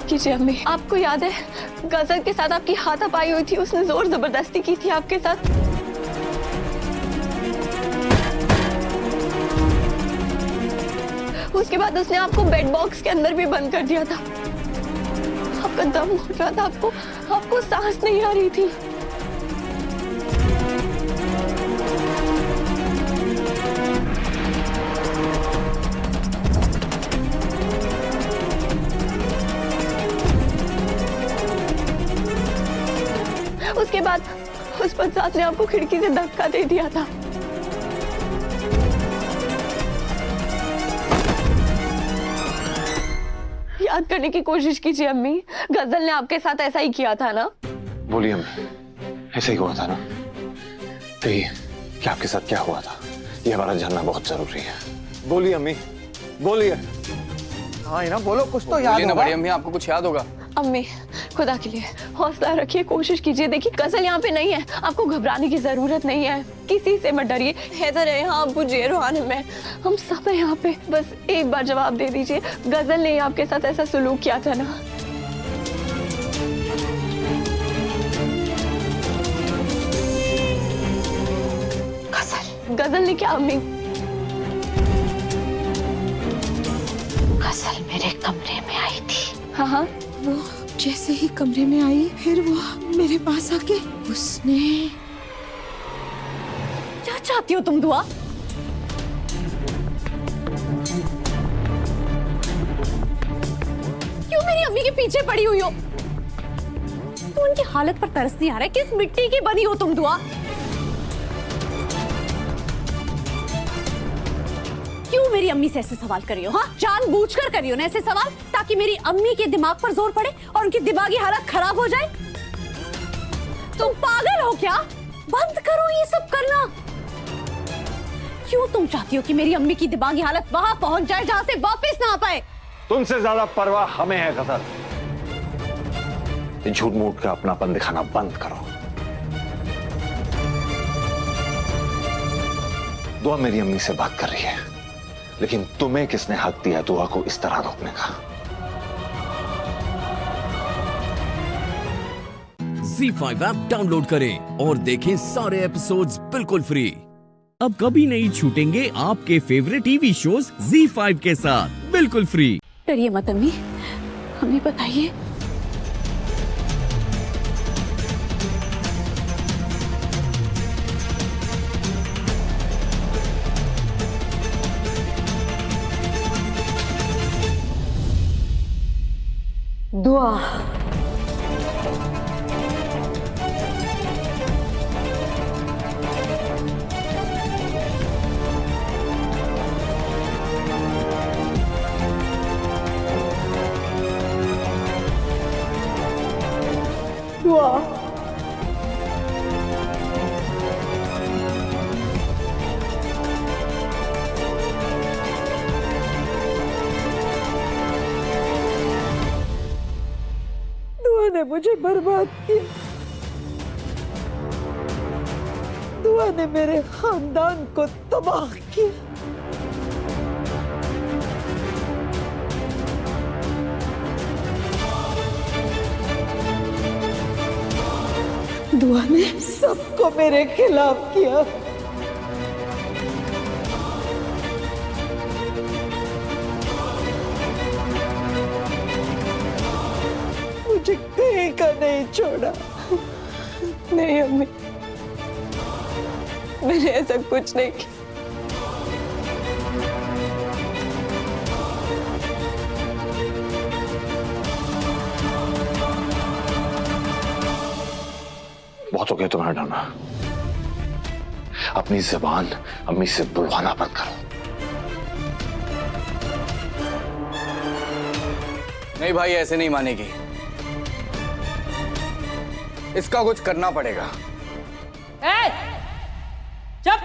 माफ कीजिए अम्मी। आपको याद है गजल के साथ आपकी हाथापाई हुई थी, उसने जोर जबरदस्ती की थी आपके साथ। उसके बाद उसने आपको बेड बॉक्स के अंदर भी बंद कर दिया था। आपका दम घुट रहा था, आपको सांस नहीं आ रही थी। उसके बाद उस बदसात ने आपको खिड़की से धक्का दे दिया था। याद करने की कोशिश कीजिए अम्मी, गजल ने आपके साथ ऐसा ही किया था ना?
बोलिए अम्मी, ऐसा ही हुआ था ना? तो ये कि आपके साथ क्या हुआ था ये हमारा जानना बहुत जरूरी है।
बोलिए अम्मी, बोलिए।
हाँ ना, बोलो, कुछ तो याद होगा।
बड़ी अम्मी, आपको कुछ याद होगा?
अम्मी खुदा के लिए हौसला रखिए, कोशिश कीजिए। देखिए गजल यहाँ पे नहीं है, आपको घबराने की जरूरत नहीं है, किसी से मत डरिए। हैदर है यहाँ, अबू जी, रोहान है, मैं, हम सब है यहाँ पे। बस एक बार जवाब दे दीजिए, गजल ने आपके साथ ऐसा सुलूक किया था ना? गजल ने क्या अम्मी?
गजल मेरे कमरे में आई थी।
हाँ,
वो जैसे ही कमरे में आई, फिर वो मेरे पास आके उसने।
क्या चाहती हो तुम दुआ? क्यों मेरी अम्मी के पीछे पड़ी हुई हो? तो उनकी हालत पर तरस नहीं आ रहा है? किस मिट्टी की बनी हो तुम दुआ? क्यों मेरी अम्मी से ऐसे सवाल कर रही हो? हाँ, जानबूझकर कर रही हो ना ऐसे सवाल, ताकि मेरी अम्मी के दिमाग पर जोर पड़े और उनकी दिमागी हालत खराब हो जाए? तुम पागल हो क्या? बंद करो ये सब करना। क्यों तुम चाहती हो कि मेरी अम्मी की दिमागी हालत वहां पहुंच जाए जहां से वापस ना आ पाए?
तुमसे ज्यादा परवाह हमें है गजल।
झूठ मूठ का अपनापन दिखाना बंद करो। दुआ मेरी अम्मी से बात कर रही है, लेकिन तुम्हें किसने हक दिया दुआ को इस तरह रोकने का?
ZEE5 ऐप डाउनलोड करें और देखें सारे एपिसोड्स बिल्कुल फ्री। अब कभी नहीं छूटेंगे आपके फेवरेट टीवी शोज ZEE5 के साथ बिल्कुल फ्री।
डरिए मत अम्मी, हमें बताइए।
दुआ,
दुआ, दुआ ने मुझे बर्बाद किया। दुआ ने मेरे खानदान को तबाह किया। दुआ ने सबको मेरे खिलाफ किया। मुझे कहीं का नहीं छोड़ा।
नहीं अम्मी, मैंने ऐसा कुछ नहीं किया।
बहुत हो गया तुम्हारा डरना। अपनी जुबान अम्मी से बुलवाना बंद करो।
नहीं भाई, ऐसे नहीं मानेगी, इसका कुछ करना पड़ेगा।
चुप।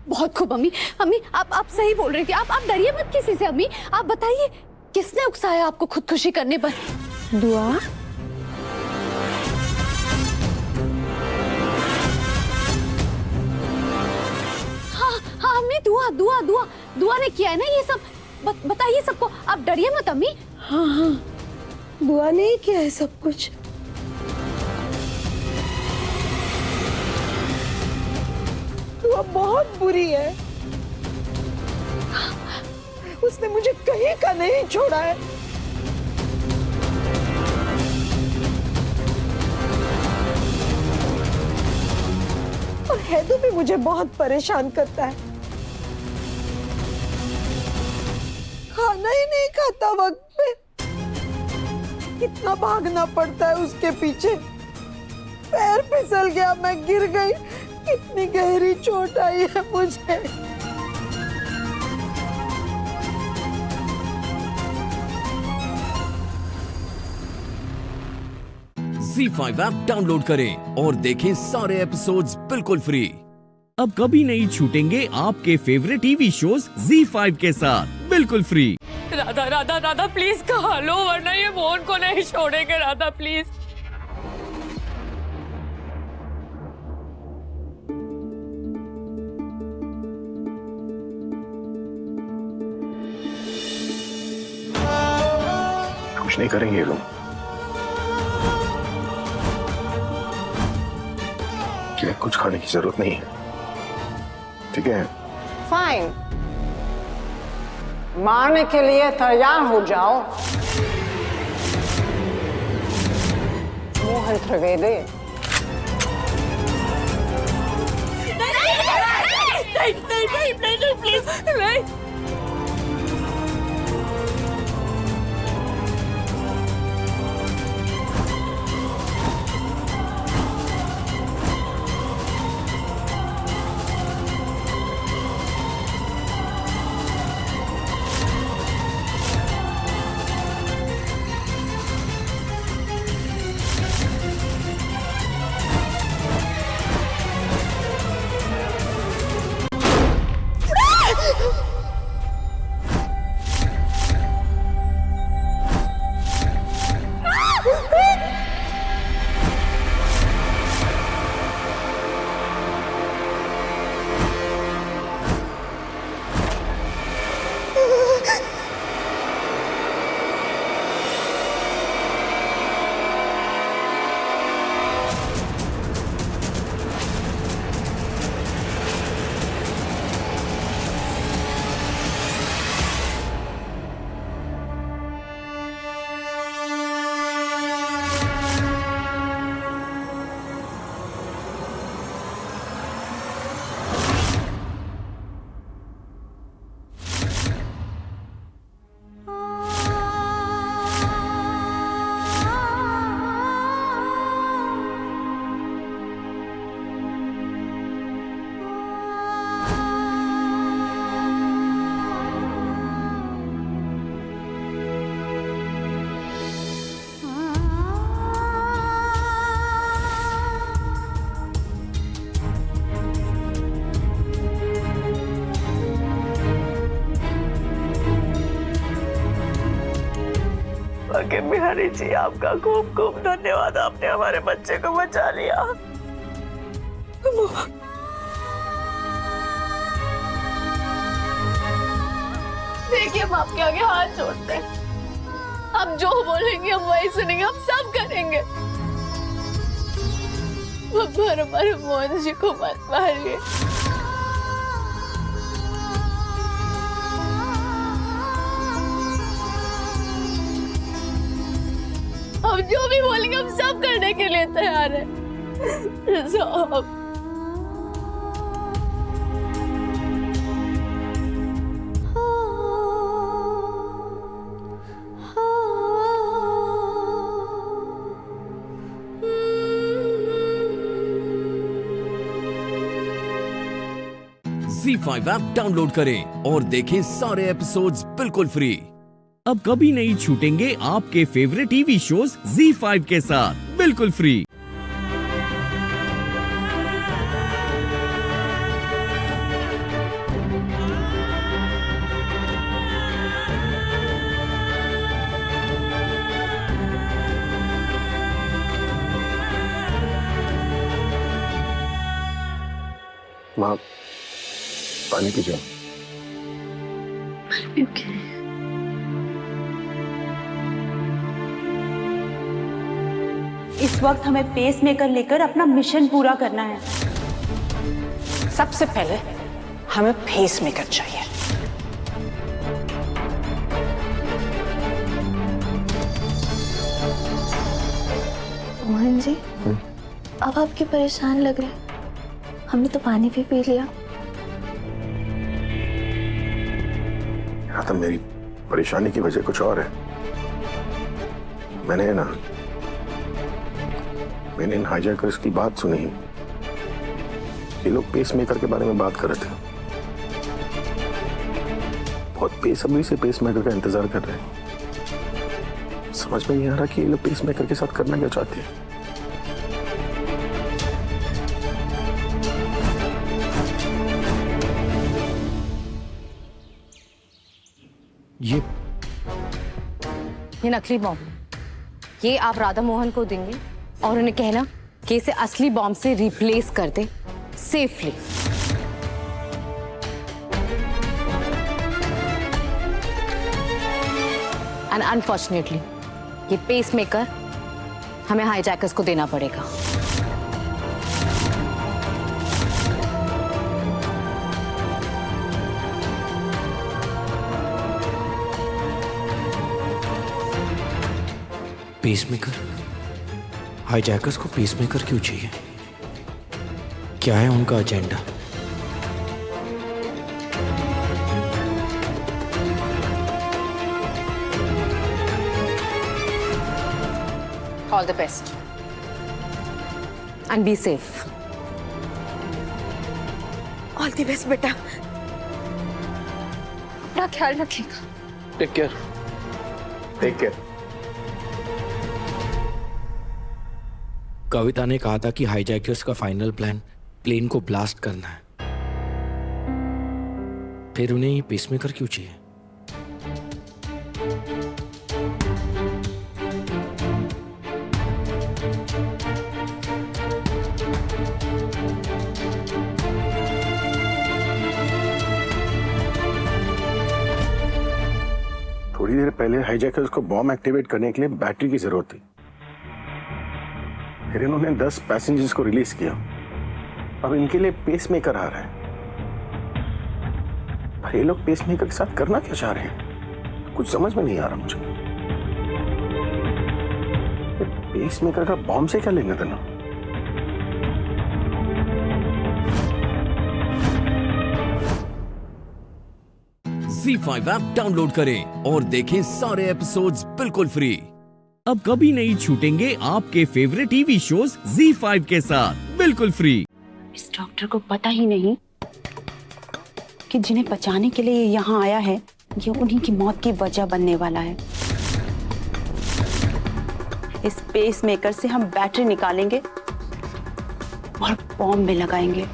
बहुत खूब अम्मी, अम्मी आप सही बोल रही थी। आप डरिए मत किसी से अम्मी। आप बताइए किसने उकसाया आपको खुदकुशी करने पर?
दुआ,
अम्मी दुआ दुआ दुआ दुआ ने किया है ना ये सब। बताइए सबको, आप डरिए मत अम्मी।
हाँ हाँ, बुआ ने ही किया है सब कुछ। बुआ बहुत बुरी है, उसने मुझे कहीं का नहीं छोड़ा है। और हैदू भी मुझे बहुत परेशान करता है, खाना ही नहीं खाता वक्त पे, कितना भागना पड़ता है उसके पीछे। पैर फिसल गया, मैं गिर गई, कितनी गहरी चोट आई है मुझे।
ZEE5 ऐप डाउनलोड करें और देखें सारे एपिसोड्स बिल्कुल फ्री। अब कभी नहीं छूटेंगे आपके फेवरेट टीवी शोज ZEE5 के साथ बिल्कुल फ्री।
राधा राधा राधा प्लीज कहा लो, वरना ये मोहन को नहीं छोड़ेंगे। राधा प्लीज।
कुछ नहीं करेंगे ये लोग, कुछ खाने की जरूरत नहीं है, ठीक है?
फाइन, मारने के लिए तैयार हो जाओ मोहन त्रिवेदी।
नहीं प्लीज नहीं।
के बिहारी जी, आपका खूब खूब धन्यवाद, आपने हमारे बच्चे को बचा लिया।
देखिए हम आपके आगे हाथ जोड़ते हैं, आप जो बोलेंगे हम वही सुनेंगे, हम सब करेंगे। हमारे मोहन जी को मत मारिए। हम जो भी बोलेंगे हम सब करने के लिए तैयार हैं। सब।
ZEE5 ऐप डाउनलोड करें और देखें सारे एपिसोड्स बिल्कुल फ्री। अब कभी नहीं छूटेंगे आपके फेवरेट टीवी शोज ZEE5 के साथ बिल्कुल फ्री।
माँ, पानी पीजिए।
इस वक्त हमें पेस मेकर लेकर अपना मिशन पूरा करना है।
सबसे पहले हमें फेस मेकर चाहिए।
मोहन जी, अब आप क्यों परेशान लग रहे हैं? हमने तो पानी भी पी लिया।
हाँ, तो मेरी परेशानी की वजह कुछ और है। मैंने इन हाईजैकर्स की बात सुनी। ये लोग पेस मेकर के बारे में बात कर रहे थे। बहुत बेसब्री से पेस मेकर का इंतजार कर रहे हैं। समझ में नहीं आ रहा कि ये लोग पेस मेकर के साथ करना क्या चाहते हैं।
ये नकली बॉम्ब, ये आप राधा मोहन को देंगे और उन्हें कहना कि इसे असली बॉम्ब से रिप्लेस कर दे सेफली। एंड अनफॉर्चुनेटली ये पेस मेकर हमें हाईजैकर्स को देना पड़ेगा।
पेसमेकर? हाईजैकर्स को पेसमेकर क्यों चाहिए? क्या है उनका agenda?
All the best and be safe.
All the best बेटा।
अपना ख्याल रखिएगा।
Take care. Take care.
Kavita ने कहा था कि हाईजैकर्स का फाइनल प्लान प्लेन को ब्लास्ट करना है। फिर उन्हें ये पेसमेकर क्यों चाहिए?
थोड़ी देर पहले हाईजैकर्स को बॉम्ब एक्टिवेट करने के लिए बैटरी की जरूरत थी। फिर इन्होंने 10 पैसेंजर्स को रिलीज किया। अब इनके लिए पेसमेकर आ रहा है। ये लोग पेसमेकर के साथ करना क्या चाह रहे हैं? कुछ समझ में नहीं आ रहा मुझे। पेसमेकर का बॉम्ब से क्या लेना देना?
ZEE5 ऐप डाउनलोड करें और देखें सारे एपिसोड्स बिल्कुल फ्री। अब कभी नहीं छूटेंगे आपके फेवरेट टीवी शोज ZEE5 के साथ बिल्कुल फ्री।
इस डॉक्टर को पता ही नहीं कि जिन्हें बचाने के लिए यहाँ आया है, ये उन्हीं की मौत की वजह बनने वाला है। इस पेस मेकर से हम बैटरी निकालेंगे और बॉम्ब में लगाएंगे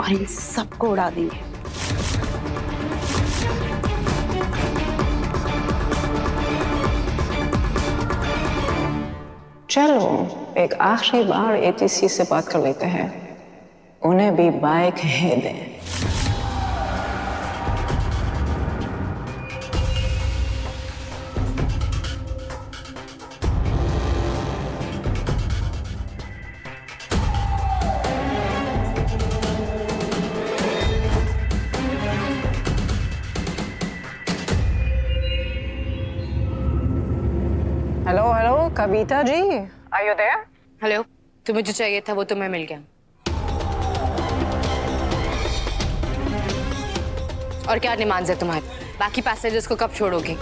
और इन सबको उड़ा देंगे।
चलो एक आखिरी बार ATC से बात कर लेते हैं, उन्हें भी बाइक है दें। Hello hello Kavita ji, are you there?
Hello, तुम्हें जो चाहिए था वो तुम्हें मिल गया। और क्या डिमांड्स है तुम्हारी? बाकी पैसेंजर्स को कब छोड़ोगी?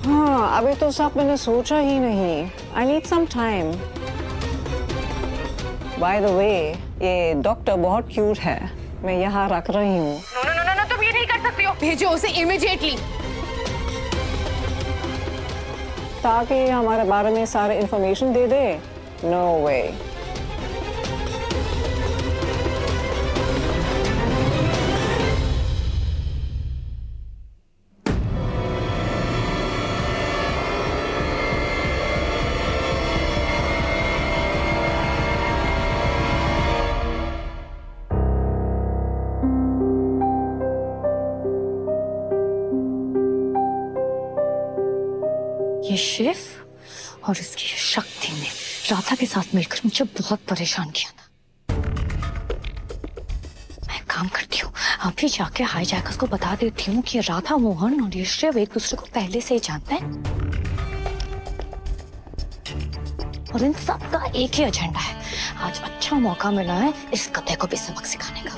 हाँ, अभी तो सब मैंने सोचा ही नहीं। I need some time. By the way, ये डॉक्टर बहुत क्यूट है, मैं यहाँ रख रही हूँ।
नो, तुम ये नहीं कर सकती हो। भेजो उसे इमीडिएटली।
ताकि हमारे बारे में सारे इंफॉर्मेशन दे दे। नो वे।
ये शिव और इसकी शक्ति ने राधा के साथ मिलकर मुझे बहुत परेशान किया था। मैं काम करती हूँ, अभी जाके हाईजैकर्स को बता देती हूँ कि राधा मोहन और ये शिव एक दूसरे को पहले से ही जानते हैं और इन सब का एक ही एजेंडा है। आज अच्छा मौका मिला है इस कथे को भी सबक सिखाने का।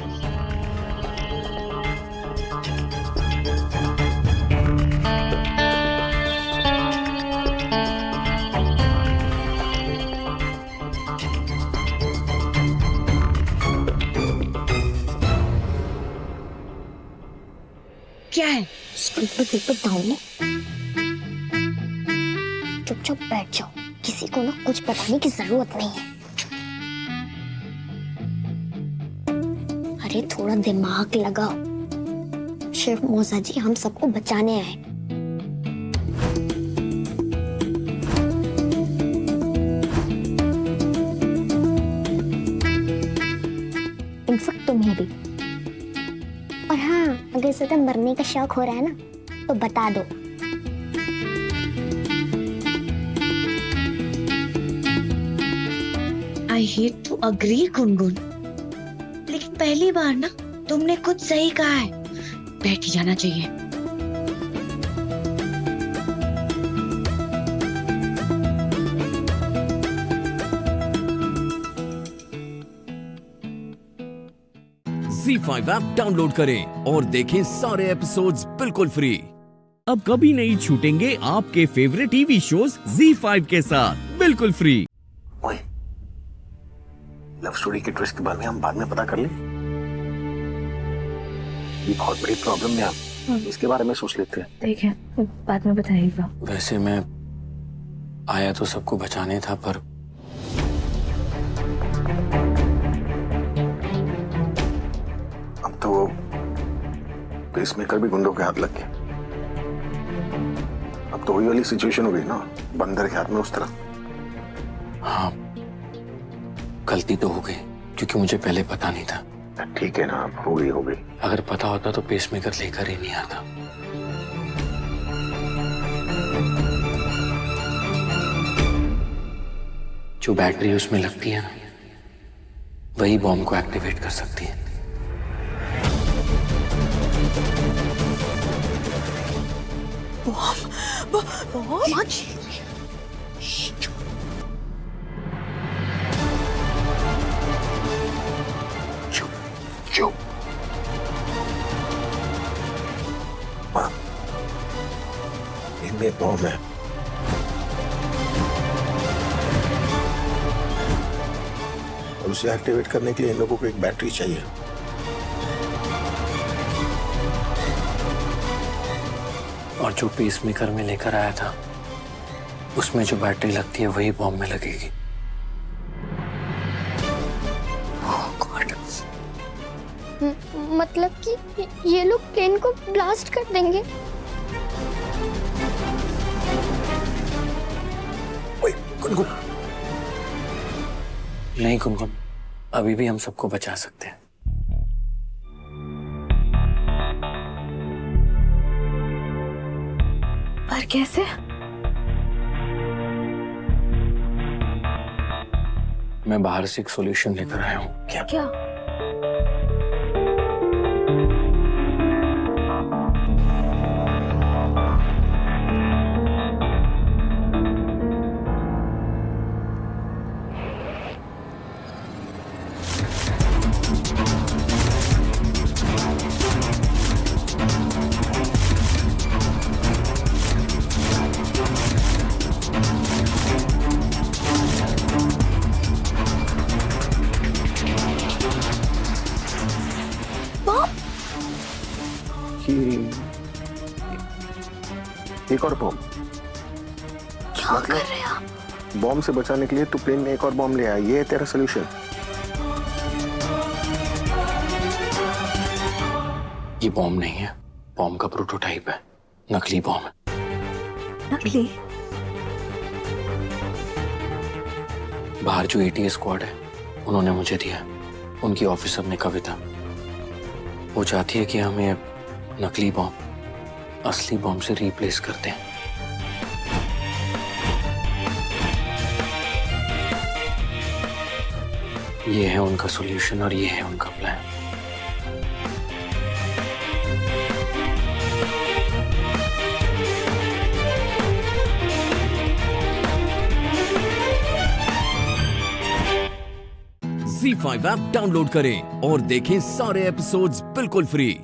क्या है? स्क्रीन पे पेपर डाउन है। चुपचाप बैठ जाओ, किसी को ना कुछ बताने की जरूरत नहीं है। अरे थोड़ा दिमाग लगाओ। शिव मौसा जी हम सबको बचाने आए। इनफैक्ट तुम्हें भी। और हाँ, अगर सदा मरने का शौक हो रहा है ना तो बता दो।
I hate to agree Gungun, लेकिन पहली बार ना तुमने कुछ सही कहा है। बैठ ही जाना चाहिए।
ZEE5 ऐप डाउनलोड करें और देखें सारे एपिसोड्स बिल्कुल फ्री। अब कभी नहीं छूटेंगे आपके फेवरेट टीवी शोज ZEE5 के साथ बिल्कुल फ्री।
लव स्टोरी के ट्विस्ट के बारे में हम बाद में पता कर लें। ये बहुत बड़ी प्रॉब्लम है, आप इसके बारे में सोच लेते हैं।
ठीक है, बाद में बताइएगा।
वैसे मैं आया तो सबको बचाने था, पर
अब तो वो पेसमेकर भी गुंडों के हाथ लग गया। अब तो वही वाली सिचुएशन हो गई ना, बंदर के हाथ में उस तरह।
हाँ, गलती तो हो गई क्योंकि मुझे पहले पता नहीं था।
ठीक है ना, अब हो गई।
अगर पता होता तो पेसमेकर लेकर ही नहीं आता। जो बैटरी उसमें लगती है ना, वही बॉम्ब को एक्टिवेट कर सकती है।
चुप। इनमें बॉम्ब है। और उसे एक्टिवेट करने के लिए इन लोगों को एक बैटरी चाहिए।
और जो पेसमेकर में लेकर आया था, उसमें जो बैटरी लगती है वही बॉम्ब में लगेगी।
मतलब कि ये लोग प्लेन को ब्लास्ट कर देंगे।
गुनगुन।
नहीं गुनगुन, अभी भी हम सबको बचा सकते हैं।
पर कैसे?
मैं बाहर से एक सॉल्यूशन लेकर आया हूँ।
क्या?
एक और बॉम्ब।
क्या कर रहे हैं आप?
बॉम्ब से बचाने के लिए तू प्लेन में एक और बॉम्ब ले आया, ये है तेरा सोल्यूशन।
ये बॉम्ब नहीं है, बॉम्ब का प्रोटोटाइप है, नकली बॉम्ब है।
नकली?
बाहर जो ATA स्क्वाड है उन्होंने मुझे दिया। उनकी ऑफिसर ने कविता, वो चाहती है कि हमें नकली बॉम्ब असली बॉम्ब से रिप्लेस करते हैं। ये है उनका सॉल्यूशन और ये है उनका प्लान।
Z5 ऐप डाउनलोड करें और देखें सारे एपिसोड्स बिल्कुल फ्री।